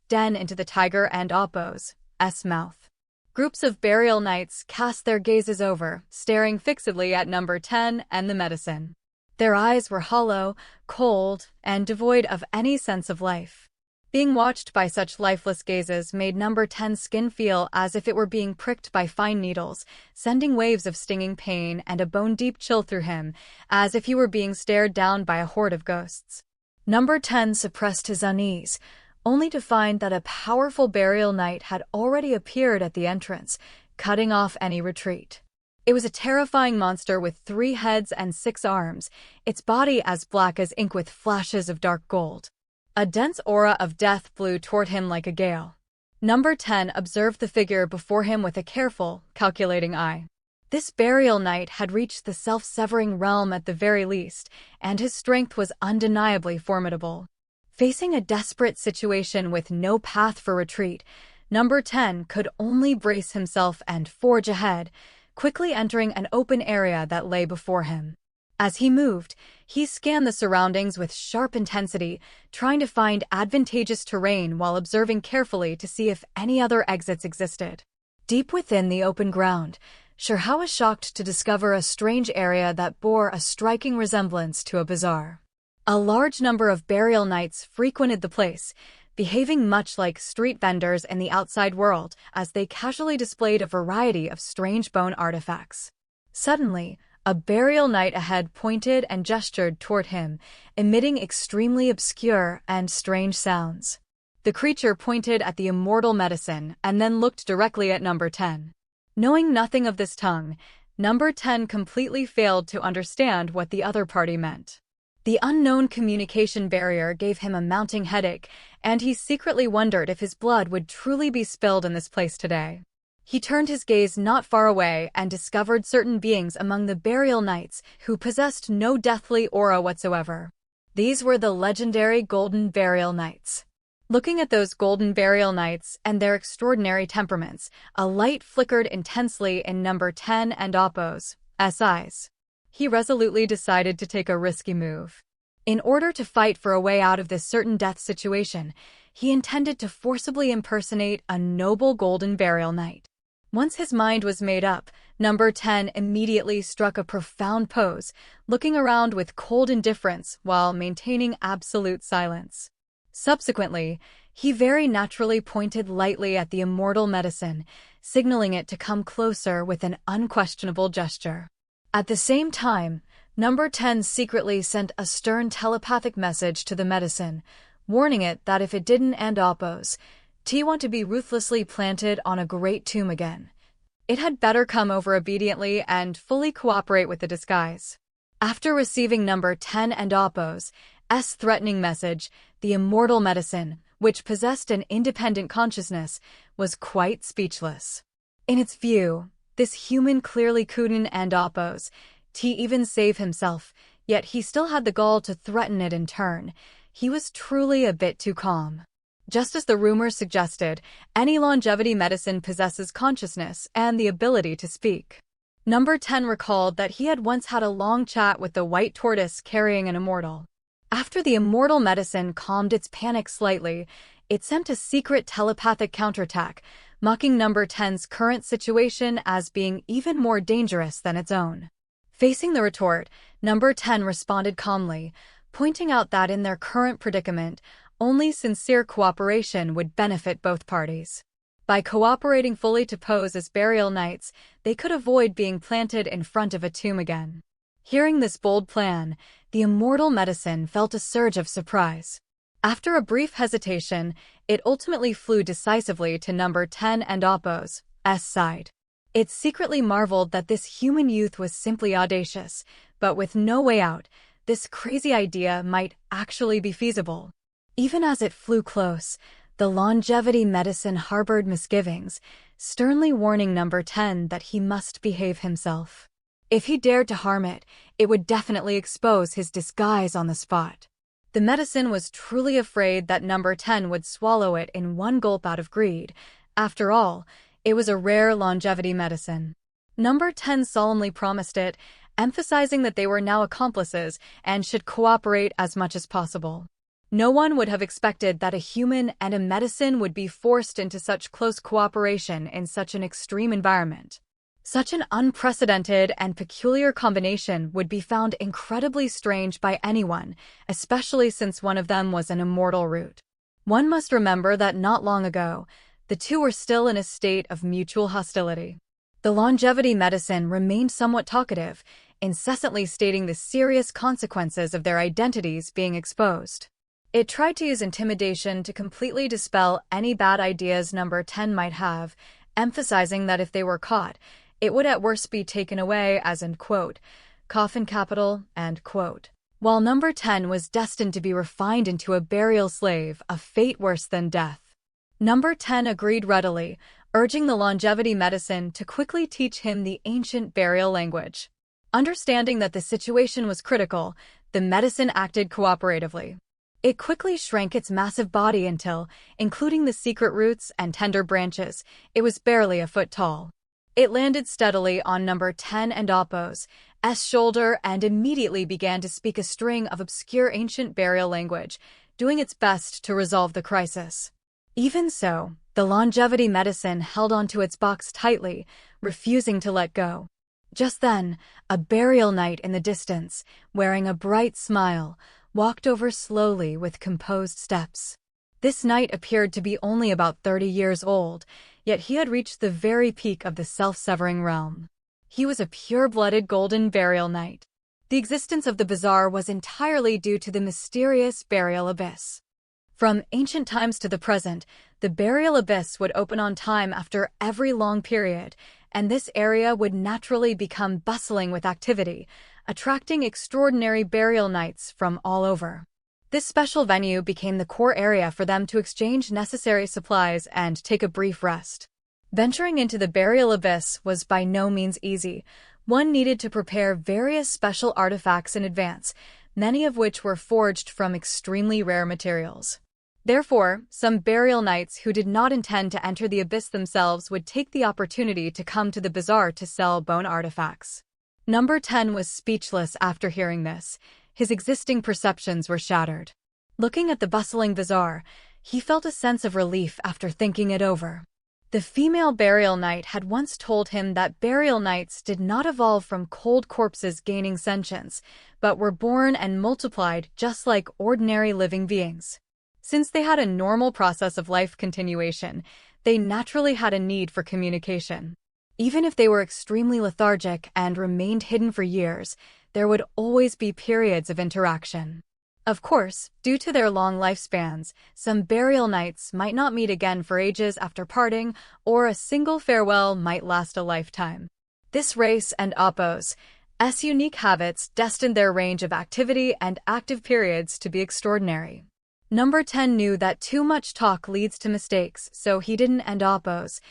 den into the tiger and Oppo's mouth. Groups of burial knights cast their gazes over, staring fixedly at number 10 and the medicine. Their eyes were hollow, cold, and devoid of any sense of life. Being watched by such lifeless gazes made number 10's skin feel as if it were being pricked by fine needles, sending waves of stinging pain and a bone-deep chill through him, as if he were being stared down by a horde of ghosts. Number 10 suppressed his unease, only to find that a powerful burial knight had already appeared at the entrance, cutting off any retreat. It was a terrifying monster with 3 heads and 6 arms, its body as black as ink with flashes of dark gold. A dense aura of death blew toward him like a gale. Number 10 observed the figure before him with a careful, calculating eye. This burial knight had reached the self-severing realm at the very least, and his strength was undeniably formidable. Facing a desperate situation with no path for retreat, number 10 could only brace himself and forge ahead, quickly entering an open area that lay before him. As he moved, he scanned the surroundings with sharp intensity, trying to find advantageous terrain while observing carefully to see if any other exits existed. Deep within the open ground, Sherha was shocked to discover a strange area that bore a striking resemblance to a bazaar. A large number of burial knights frequented the place, behaving much like street vendors in the outside world as they casually displayed a variety of strange bone artifacts. Suddenly, a burial knight ahead pointed and gestured toward him, emitting extremely obscure and strange sounds. The creature pointed at the immortal medicine and then looked directly at number 10. Knowing nothing of this tongue, number 10 completely failed to understand what the other party meant. The unknown communication barrier gave him a mounting headache, and he secretly wondered if his blood would truly be spilled in this place today. He turned his gaze not far away and discovered certain beings among the burial knights who possessed no deathly aura whatsoever. These were the legendary Golden Burial Knights. Looking at those Golden Burial Knights and their extraordinary temperaments, a light flickered intensely in number 10 and Oppo's eyes. He resolutely decided to take a risky move. In order to fight for a way out of this certain death situation, he intended to forcibly impersonate a noble Golden Burial Knight. Once his mind was made up, number 10 immediately struck a profound pose, looking around with cold indifference while maintaining absolute silence. Subsequently, he very naturally pointed lightly at the immortal medicine, signaling it to come closer with an unquestionable gesture. At the same time, number 10 secretly sent a stern telepathic message to the medicine, warning it that if it didn't end Oppo's want to be ruthlessly planted on a great tomb again, it had better come over obediently and fully cooperate with the disguise. After receiving number 10 and Oppo's threatening message, the immortal medicine, which possessed an independent consciousness, was quite speechless. In its view, this human clearly couldn't end Oppo's even save himself, yet he still had the gall to threaten it in turn. He was truly a bit too calm. Just as the rumors suggested, any longevity medicine possesses consciousness and the ability to speak. Number 10 recalled that he had once had a long chat with the white tortoise carrying an immortal. After the immortal medicine calmed its panic slightly, it sent a secret telepathic counterattack, mocking number 10's current situation as being even more dangerous than its own. Facing the retort, number 10 responded calmly, pointing out that in their current predicament, only sincere cooperation would benefit both parties. By cooperating fully to pose as burial knights, they could avoid being planted in front of a tomb again. Hearing this bold plan, the immortal medicine felt a surge of surprise. After a brief hesitation, it ultimately flew decisively to number 10 and Oppo's side. It secretly marveled that this human youth was simply audacious, but with no way out, this crazy idea might actually be feasible. Even as it flew close, the longevity medicine harbored misgivings, sternly warning number 10 that he must behave himself. If he dared to harm it, it would definitely expose his disguise on the spot. The medicine was truly afraid that number 10 would swallow it in one gulp out of greed. After all, it was a rare longevity medicine. Number 10 solemnly promised it, emphasizing that they were now accomplices and should cooperate as much as possible. No one would have expected that a human and a medicine would be forced into such close cooperation in such an extreme environment. Such an unprecedented and peculiar combination would be found incredibly strange by anyone, especially since one of them was an immortal root. One must remember that not long ago, the two were still in a state of mutual hostility. The longevity medicine remained somewhat talkative, incessantly stating the serious consequences of their identities being exposed. It tried to use intimidation to completely dispel any bad ideas number 10 might have, emphasizing that if they were caught, it would at worst be taken away as in, quote, coffin capital, end quote. While number 10 was destined to be refined into a burial slave, a fate worse than death. Number 10 agreed readily, urging the longevity medicine to quickly teach him the ancient burial language. Understanding that the situation was critical, the medicine acted cooperatively. It quickly shrank its massive body until, including the secret roots and tender branches, it was barely a foot tall. It landed steadily on number 10 and Oppo's shoulder and immediately began to speak a string of obscure ancient burial language, doing its best to resolve the crisis. Even so, the longevity medicine held onto its box tightly, refusing to let go. Just then, a burial knight in the distance, wearing a bright smile, walked over slowly with composed steps. This knight appeared to be only about 30 years old, yet he had reached the very peak of the self-severing realm. He was a pure-blooded golden burial knight. The existence of the bazaar was entirely due to the mysterious burial abyss. From ancient times to the present, the burial abyss would open on time after every long period, and this area would naturally become bustling with activity, attracting extraordinary burial knights from all over. This special venue became the core area for them to exchange necessary supplies and take a brief rest. Venturing into the burial abyss was by no means easy. One needed to prepare various special artifacts in advance, many of which were forged from extremely rare materials. Therefore, some burial knights who did not intend to enter the abyss themselves would take the opportunity to come to the bazaar to sell bone artifacts. Number 10 was speechless after hearing this. His existing perceptions were shattered. Looking at the bustling bazaar, he felt a sense of relief after thinking it over. The female burial knight had once told him that burial knights did not evolve from cold corpses gaining sentience, but were born and multiplied just like ordinary living beings. Since they had a normal process of life continuation, they naturally had a need for communication. Even if they were extremely lethargic and remained hidden for years, there would always be periods of interaction. Of course, due to their long lifespans, some burial knights might not meet again for ages after parting, or a single farewell might last a lifetime. This race and Oppo's unique habits destined their range of activity and active periods to be extraordinary. Number 10 knew that too much talk leads to mistakes, so he didn't end Oppo's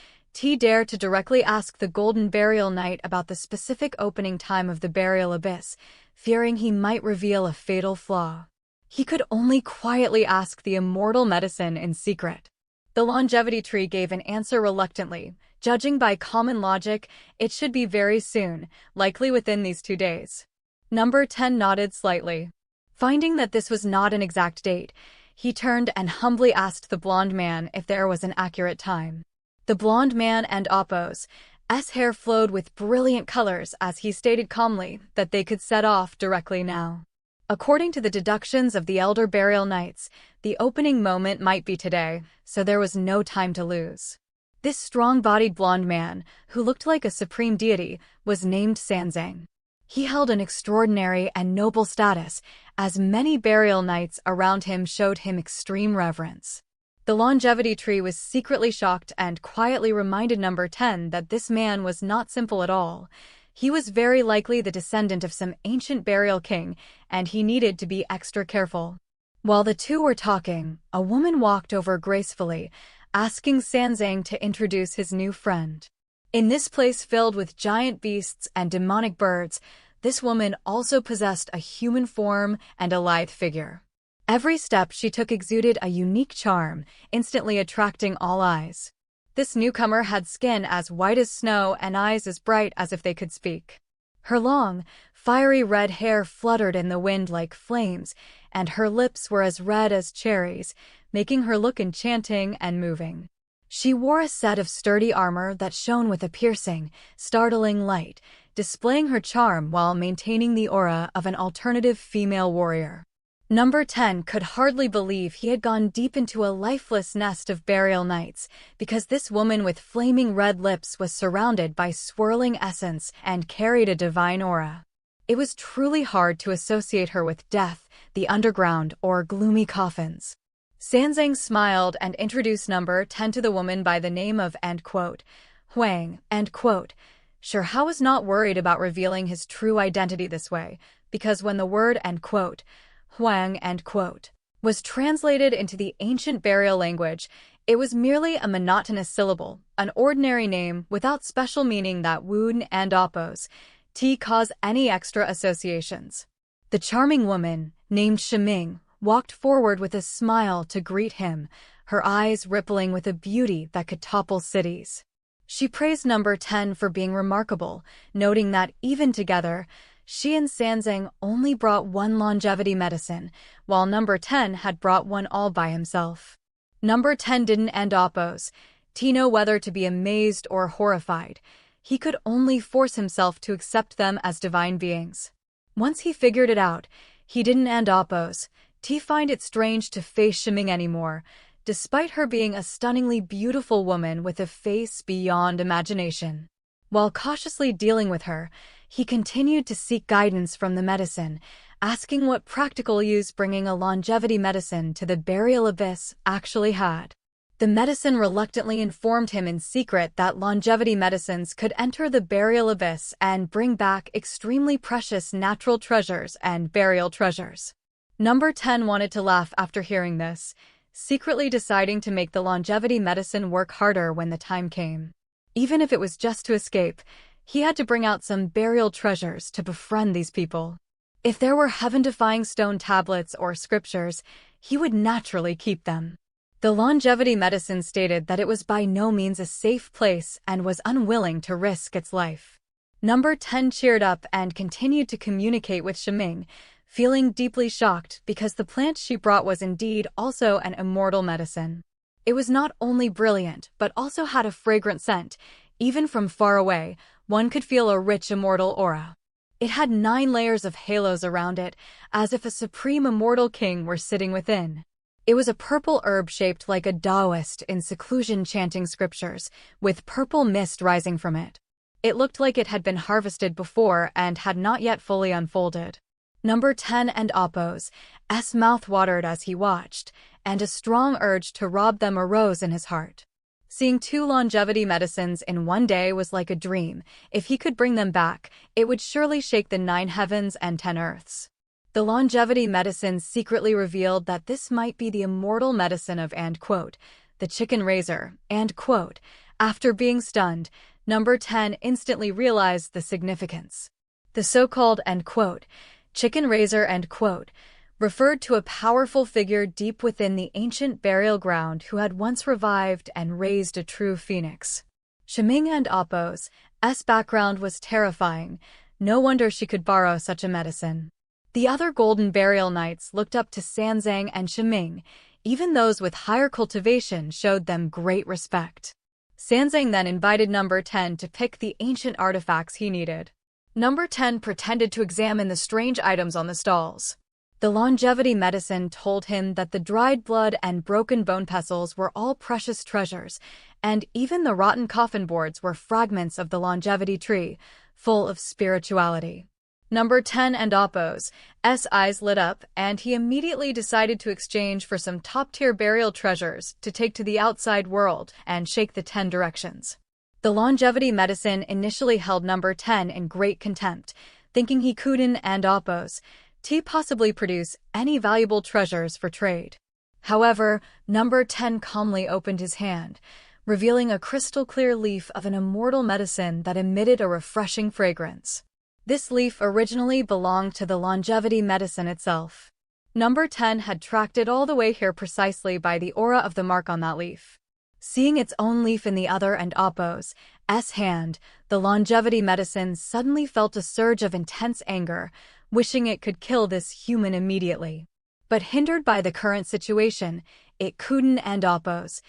dare to directly ask the Golden Burial Knight about the specific opening time of the burial abyss, fearing he might reveal a fatal flaw. He could only quietly ask the immortal medicine in secret. The longevity tree gave an answer reluctantly. Judging by common logic, it should be very soon, likely within these 2 days. Number 10 nodded slightly. Finding that this was not an exact date, he turned and humbly asked the blonde man if there was an accurate time. The blonde man and Oppo's hair flowed with brilliant colors as he stated calmly that they could set off directly now. According to the deductions of the elder burial knights, the opening moment might be today, so there was no time to lose. This strong-bodied blonde man, who looked like a supreme deity, was named Sanzang. He held an extraordinary and noble status, as many burial nights around him showed him extreme reverence. The longevity tree was secretly shocked and quietly reminded number 10 that this man was not simple at all. He was very likely the descendant of some ancient burial king, and he needed to be extra careful. While the two were talking, a woman walked over gracefully, asking Sanzang to introduce his new friend. In this place filled with giant beasts and demonic birds, this woman also possessed a human form and a lithe figure. Every step she took exuded a unique charm, instantly attracting all eyes. This newcomer had skin as white as snow and eyes as bright as if they could speak. Her long, fiery red hair fluttered in the wind like flames, and her lips were as red as cherries, making her look enchanting and moving. She wore a set of sturdy armor that shone with a piercing, startling light, displaying her charm while maintaining the aura of an alternative female warrior. Number 10 could hardly believe he had gone deep into a lifeless nest of burial nights, because this woman with flaming red lips was surrounded by swirling essence and carried a divine aura. It was truly hard to associate her with death, the underground, or gloomy coffins. Sanzang smiled and introduced number 10 to the woman by the name of Huang. Sure, Hao was not worried about revealing his true identity this way, because when the word Huang was translated into the ancient burial language, it was merely a monotonous syllable, an ordinary name without special meaning that would and oppose cause any extra associations. The charming woman, named Shiming, walked forward with a smile to greet him, her eyes rippling with a beauty that could topple cities. She praised number 10 for being remarkable, noting that even together, she and Sanzang only brought one longevity medicine, while number 10 had brought one all by himself. Number 10 didn't oppose know whether to be amazed or horrified. He could only force himself to accept them as divine beings. Once he figured it out, he didn't oppose find it strange to face Shiming anymore, despite her being a stunningly beautiful woman with a face beyond imagination. While cautiously dealing with her, he continued to seek guidance from the medicine, asking what practical use bringing a longevity medicine to the burial abyss actually had. The medicine reluctantly informed him in secret that longevity medicines could enter the burial abyss and bring back extremely precious natural treasures and burial treasures. Number 10 wanted to laugh after hearing this, secretly deciding to make the longevity medicine work harder when the time came. Even if it was just to escape, he had to bring out some burial treasures to befriend these people. If there were heaven-defying stone tablets or scriptures, he would naturally keep them. The longevity medicine stated that it was by no means a safe place and was unwilling to risk its life. Number 10 cheered up and continued to communicate with Shiming, feeling deeply shocked because the plant she brought was indeed also an immortal medicine. It was not only brilliant, but also had a fragrant scent. Even from far away, one could feel a rich immortal aura. It had 9 layers of halos around it, as if a supreme immortal king were sitting within. It was a purple herb shaped like a Taoist in seclusion chanting scriptures, with purple mist rising from it. It looked like it had been harvested before and had not yet fully unfolded. Number 10 and Oppo's mouth watered as he watched, and a strong urge to rob them arose in his heart. Seeing 2 longevity medicines in one day was like a dream. If he could bring them back, it would surely shake the 9 heavens and 10 earths. The longevity medicine secretly revealed that this might be the immortal medicine of the chicken razor, After being stunned, number 10 instantly realized the significance. The so-called chicken razor referred to a powerful figure deep within the ancient burial ground who had once revived and raised a true phoenix. Shiming and Oppo's background was terrifying. No wonder she could borrow such a medicine. The other golden burial knights looked up to Sanzang and Shiming. Even those with higher cultivation showed them great respect. Sanzang then invited number 10 to pick the ancient artifacts he needed. Number 10 pretended to examine the strange items on the stalls. The longevity medicine told him that the dried blood and broken bone pestles were all precious treasures, and even the rotten coffin boards were fragments of the longevity tree, full of spirituality. Number 10 and Oppo's eyes lit up, and he immediately decided to exchange for some top-tier burial treasures to take to the outside world and shake the 10 directions. The longevity medicine initially held number 10 in great contempt, thinking he couldn't and Oppo's possibly produce any valuable treasures for trade. However, number 10 calmly opened his hand, revealing a crystal-clear leaf of an immortal medicine that emitted a refreshing fragrance. This leaf originally belonged to the longevity medicine itself. Number 10 had tracked it all the way here precisely by the aura of the mark on that leaf. Seeing its own leaf in the other and Oppo's hand, the longevity medicine suddenly felt a surge of intense anger, wishing it could kill this human immediately. But hindered by the current situation, it couldn't and Oppo's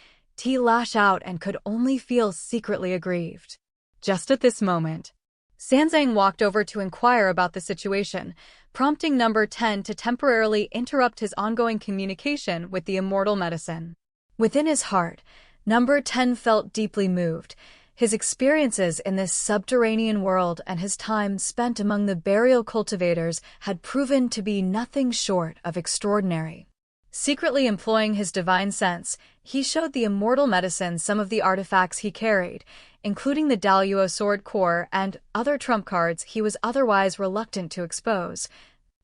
lash out and could only feel secretly aggrieved. Just at this moment, Sanzang walked over to inquire about the situation, prompting number 10 to temporarily interrupt his ongoing communication with the immortal medicine. Within his heart, number 10 felt deeply moved. His experiences in this subterranean world and his time spent among the burial cultivators had proven to be nothing short of extraordinary. Secretly employing his divine sense, he showed the immortal medicine some of the artifacts he carried, including the Daluo sword core and other trump cards he was otherwise reluctant to expose,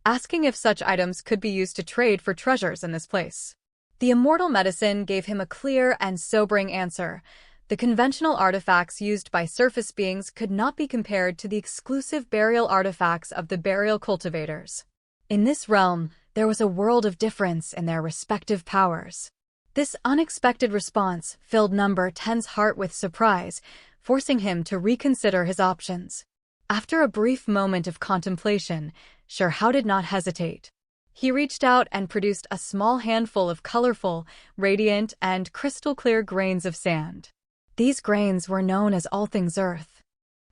asking if such items could be used to trade for treasures in this place. The immortal medicine gave him a clear and sobering answer. The conventional artifacts used by surface beings could not be compared to the exclusive burial artifacts of the burial cultivators. In this realm, there was a world of difference in their respective powers. This unexpected response filled number 10's heart with surprise, forcing him to reconsider his options. After a brief moment of contemplation, Shirhao did not hesitate. He reached out and produced a small handful of colorful, radiant, and crystal-clear grains of sand. These grains were known as all things earth.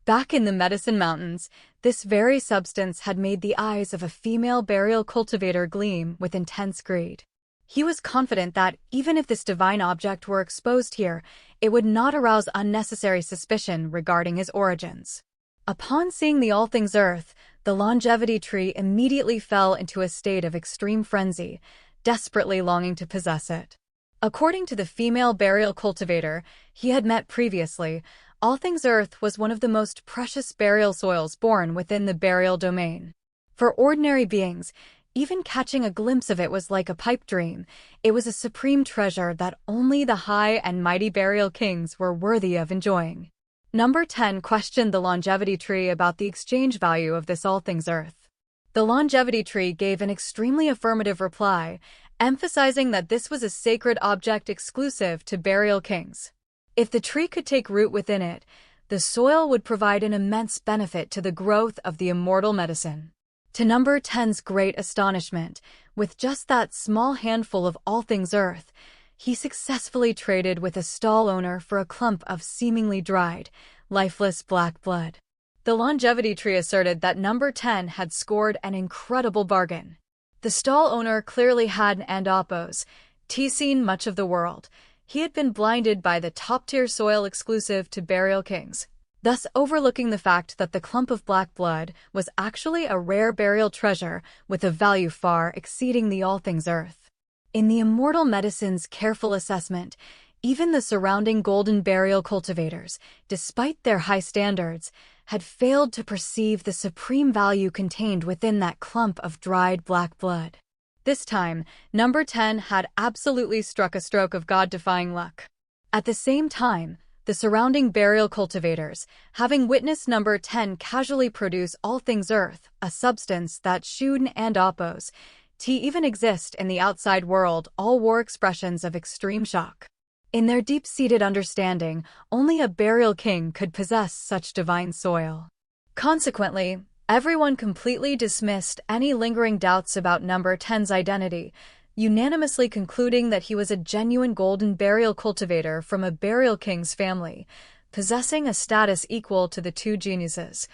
Back in the Medicine Mountains, this very substance had made the eyes of a female burial cultivator gleam with intense greed. He was confident that, even if this divine object were exposed here, it would not arouse unnecessary suspicion regarding his origins. Upon seeing the all things earth, the longevity tree immediately fell into a state of extreme frenzy, desperately longing to possess it. According to the female burial cultivator he had met previously, all things earth was one of the most precious burial soils born within the burial domain. For ordinary beings, even catching a glimpse of it was like a pipe dream. It was a supreme treasure that only the high and mighty burial kings were worthy of enjoying. Number 10 questioned the longevity tree about the exchange value of this all things earth. The longevity tree gave an extremely affirmative reply, emphasizing that this was a sacred object exclusive to burial kings. If the tree could take root within it, the soil would provide an immense benefit to the growth of the immortal medicine. To number 10's great astonishment, with just that small handful of all things earth, he successfully traded with a stall owner for a clump of seemingly dried, lifeless black blood. The longevity tree asserted that number 10 had scored an incredible bargain. The stall owner clearly had an Oppo's seen much of the world. He had been blinded by the top-tier soil exclusive to burial kings, thus overlooking the fact that the clump of black blood was actually a rare burial treasure with a value far exceeding the all things earth. In the immortal medicine's careful assessment, even the surrounding golden burial cultivators, despite their high standards, had failed to perceive the supreme value contained within that clump of dried black blood. This time, number 10 had absolutely struck a stroke of God-defying luck. At the same time, the surrounding burial cultivators, having witnessed number 10 casually produce all things earth, a substance that Shun and Oppo's even exist in the outside world, all wore expressions of extreme shock. In their deep-seated understanding, only a burial king could possess such divine soil. Consequently, everyone completely dismissed any lingering doubts about number 10's identity, unanimously concluding that he was a genuine golden burial cultivator from a burial king's family, possessing a status equal to the two geniuses,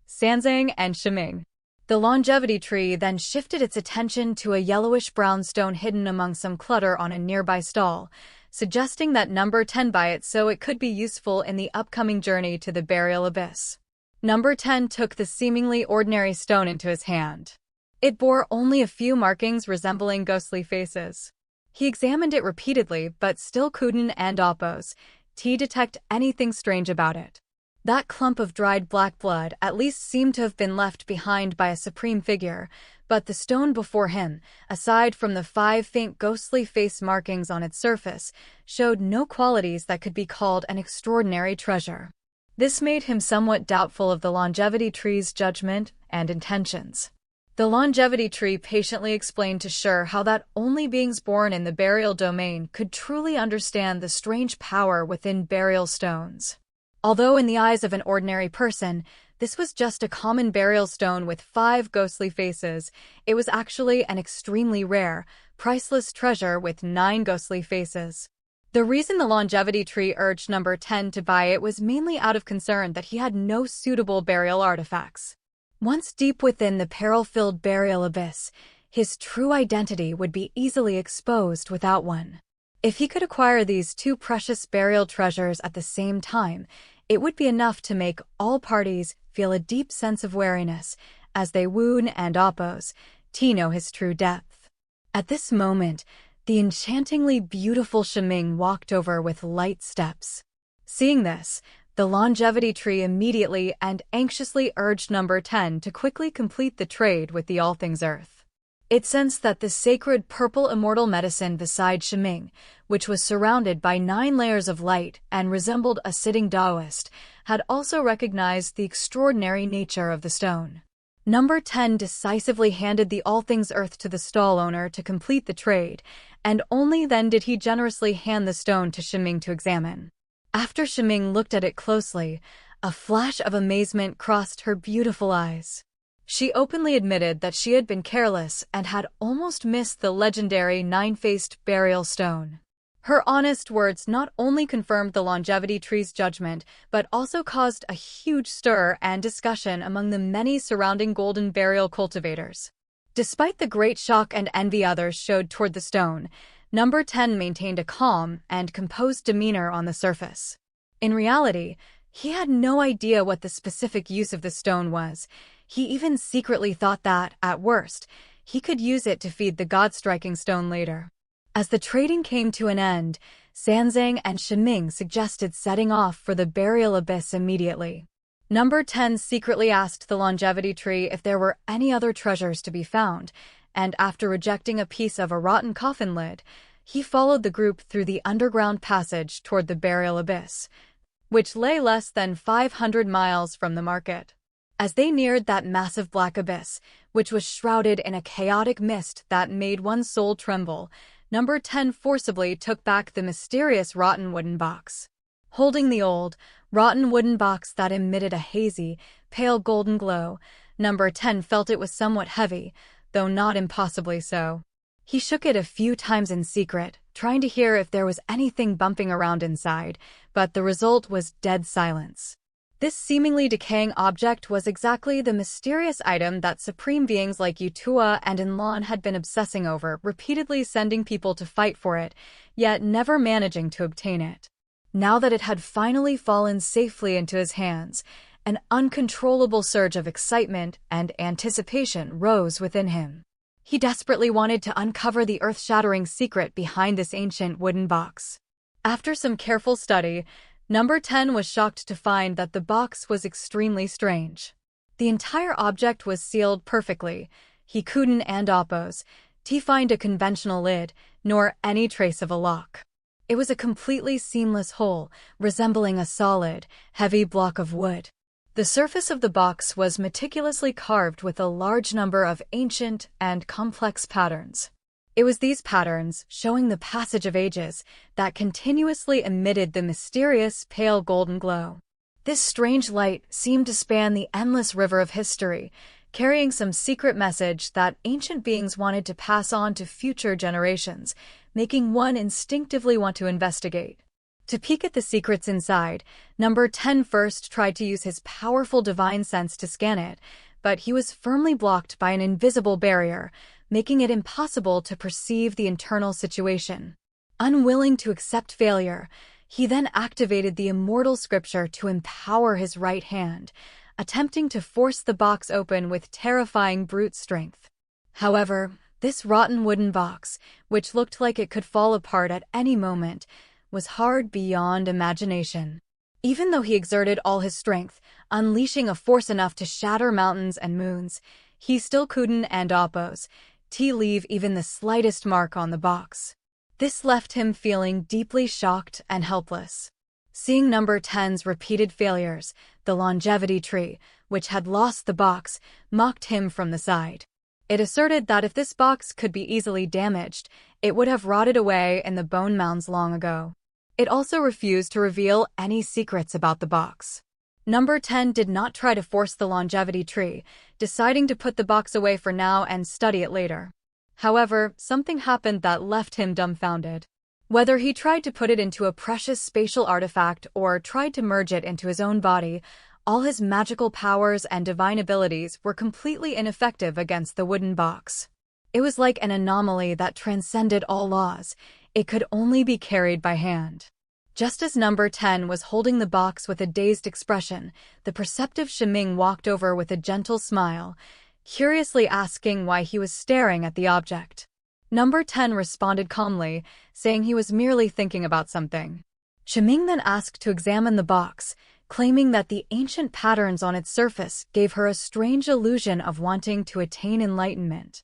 Sanzang and Shiming. The longevity tree then shifted its attention to a yellowish-brown stone hidden among some clutter on a nearby stall, suggesting that number 10 buy it so it could be useful in the upcoming journey to the burial abyss. Number 10 took the seemingly ordinary stone into his hand. It bore only a few markings resembling ghostly faces. He examined it repeatedly, but still couldn't and oppose detect anything strange about it. That clump of dried black blood at least seemed to have been left behind by a supreme figure, but the stone before him, aside from the 5 faint ghostly face markings on its surface, showed no qualities that could be called an extraordinary treasure. This made him somewhat doubtful of the longevity tree's judgment and intentions. The longevity tree patiently explained to Sure how that only beings born in the burial domain could truly understand the strange power within burial stones. Although in the eyes of an ordinary person, this was just a common burial stone with 5 ghostly faces, it was actually an extremely rare, priceless treasure with 9 ghostly faces. The reason the longevity tree urged number 10 to buy it was mainly out of concern that he had no suitable burial artifacts. Once deep within the peril-filled burial abyss, his true identity would be easily exposed without one. If he could acquire these 2 precious burial treasures at the same time, it would be enough to make all parties feel a deep sense of wariness as they woon and oppose to know his true depth. At this moment, the enchantingly beautiful Shiming walked over with light steps. Seeing this, the longevity tree immediately and anxiously urged number 10 to quickly complete the trade with the All Things Earth. It sensed that the sacred purple immortal medicine beside Shiming, which was surrounded by 9 layers of light and resembled a sitting Taoist, had also recognized the extraordinary nature of the stone. Number 10 decisively handed the All Things Earth to the stall owner to complete the trade, and only then did he generously hand the stone to Shiming to examine. After Shiming looked at it closely, a flash of amazement crossed her beautiful eyes. She openly admitted that she had been careless and had almost missed the legendary 9-faced burial stone. Her honest words not only confirmed the longevity tree's judgment, but also caused a huge stir and discussion among the many surrounding golden burial cultivators. Despite the great shock and envy others showed toward the stone, number 10 maintained a calm and composed demeanor on the surface. In reality, he had no idea what the specific use of the stone was. He even secretly thought that, at worst, he could use it to feed the god-striking stone later. As the trading came to an end, Sanzang and Shiming suggested setting off for the burial abyss immediately. Number 10 secretly asked the longevity tree if there were any other treasures to be found, and after rejecting a piece of a rotten coffin lid, he followed the group through the underground passage toward the burial abyss, which lay less than 500 miles from the market. As they neared that massive black abyss, which was shrouded in a chaotic mist that made one's soul tremble, number 10 forcibly took back the mysterious rotten wooden box. Holding the old, rotten wooden box that emitted a hazy, pale golden glow, number 10 felt it was somewhat heavy, though not impossibly so. He shook it a few times in secret, trying to hear if there was anything bumping around inside, but the result was dead silence. This seemingly decaying object was exactly the mysterious item that supreme beings like Yutua and Inlan had been obsessing over, repeatedly sending people to fight for it, yet never managing to obtain it. Now that it had finally fallen safely into his hands, an uncontrollable surge of excitement and anticipation rose within him. He desperately wanted to uncover the earth-shattering secret behind this ancient wooden box. After some careful study, number 10 was shocked to find that the box was extremely strange. The entire object was sealed perfectly. He couldn't and oppose to find a conventional lid, nor any trace of a lock. It was a completely seamless hole, resembling a solid, heavy block of wood. The surface of the box was meticulously carved with a large number of ancient and complex patterns. It was these patterns, showing the passage of ages, that continuously emitted the mysterious pale golden glow. This strange light seemed to span the endless river of history, carrying some secret message that ancient beings wanted to pass on to future generations, making one instinctively want to investigate. To peek at the secrets inside, number 10 first tried to use his powerful divine sense to scan it, but he was firmly blocked by an invisible barrier, making it impossible to perceive the internal situation. Unwilling to accept failure, he then activated the immortal scripture to empower his right hand, attempting to force the box open with terrifying brute strength. However, this rotten wooden box, which looked like it could fall apart at any moment, was hard beyond imagination. Even though he exerted all his strength, unleashing a force enough to shatter mountains and moons, he still couldn't leave even the slightest mark on the box. This left him feeling deeply shocked and helpless. Seeing number 10's repeated failures, the longevity tree, which had lost the box, mocked him from the side. It asserted that if this box could be easily damaged, it would have rotted away in the bone mounds long ago. It also refused to reveal any secrets about the box. Number 10 did not try to force the longevity tree, deciding to put the box away for now and study it later. However, something happened that left him dumbfounded. Whether he tried to put it into a precious spatial artifact or tried to merge it into his own body, all his magical powers and divine abilities were completely ineffective against the wooden box. It was like an anomaly that transcended all laws. It could only be carried by hand. Just as number 10 was holding the box with a dazed expression, the perceptive Shiming walked over with a gentle smile, curiously asking why he was staring at the object. Number 10 responded calmly, saying he was merely thinking about something. Shiming then asked to examine the box, claiming that the ancient patterns on its surface gave her a strange illusion of wanting to attain enlightenment.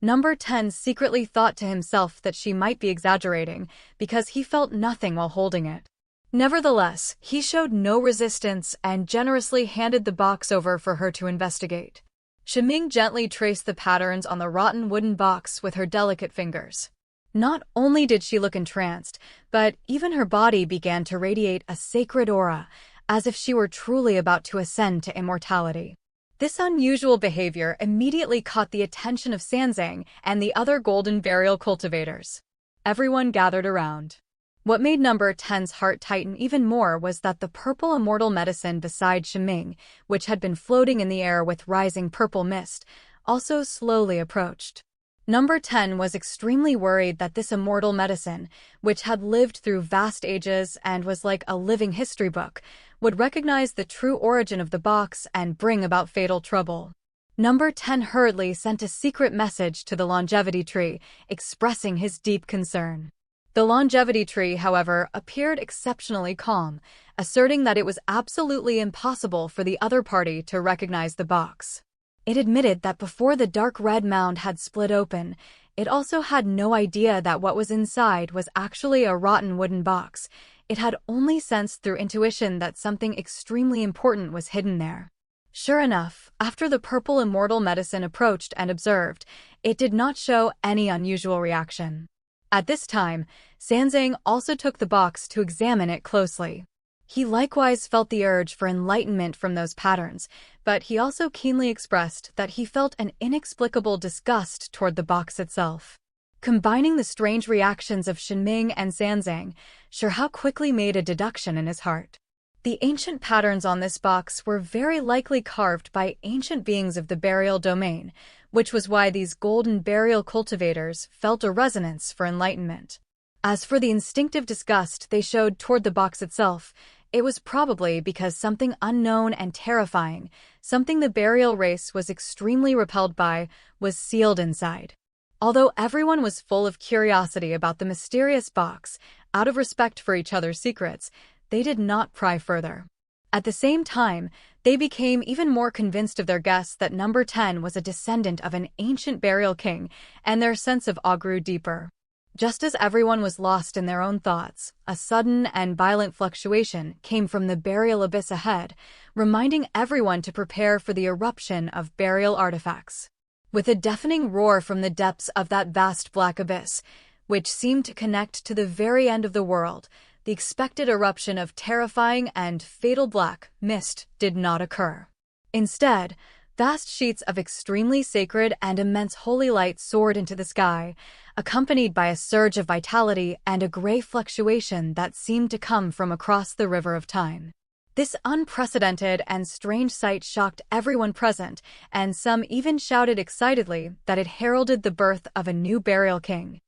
Number 10 secretly thought to himself that she might be exaggerating because he felt nothing while holding it. Nevertheless, he showed no resistance and generously handed the box over for her to investigate. Shiming gently traced the patterns on the rotten wooden box with her delicate fingers. Not only did she look entranced, but even her body began to radiate a sacred aura, as if she were truly about to ascend to immortality. This unusual behavior immediately caught the attention of Sanzang and the other golden burial cultivators. Everyone gathered around. What made number 10's heart tighten even more was that the purple immortal medicine beside Shiming, which had been floating in the air with rising purple mist, also slowly approached. Number 10 was extremely worried that this immortal medicine, which had lived through vast ages and was like a living history book, would recognize the true origin of the box and bring about fatal trouble. Number 10 hurriedly sent a secret message to the longevity tree, expressing his deep concern. The longevity tree, however, appeared exceptionally calm, asserting that it was absolutely impossible for the other party to recognize the box. It admitted that before the dark red mound had split open, it also had no idea that what was inside was actually a rotten wooden box. It had only sensed through intuition that something extremely important was hidden there. Sure enough, after the purple immortal medicine approached and observed, it did not show any unusual reaction. At this time, Sanzang also took the box to examine it closely. He likewise felt the urge for enlightenment from those patterns, but he also keenly expressed that he felt an inexplicable disgust toward the box itself. Combining the strange reactions of Shiming and Sanzang, Shihao quickly made a deduction in his heart. The ancient patterns on this box were very likely carved by ancient beings of the burial domain, which was why these golden burial cultivators felt a resonance for enlightenment. As for the instinctive disgust they showed toward the box itself, it was probably because something unknown and terrifying, something the burial race was extremely repelled by, was sealed inside. Although everyone was full of curiosity about the mysterious box, out of respect for each other's secrets, they did not pry further. At the same time, they became even more convinced of their guess that number 10 was a descendant of an ancient burial king, and their sense of awe grew deeper. Just as everyone was lost in their own thoughts, a sudden and violent fluctuation came from the burial abyss ahead, reminding everyone to prepare for the eruption of burial artifacts. With a deafening roar from the depths of that vast black abyss, which seemed to connect to the very end of the world, the expected eruption of terrifying and fatal black mist did not occur. Instead, vast sheets of extremely sacred and immense holy light soared into the sky, accompanied by a surge of vitality and a gray fluctuation that seemed to come from across the river of time. This unprecedented and strange sight shocked everyone present, and some even shouted excitedly that it heralded the birth of a new burial king.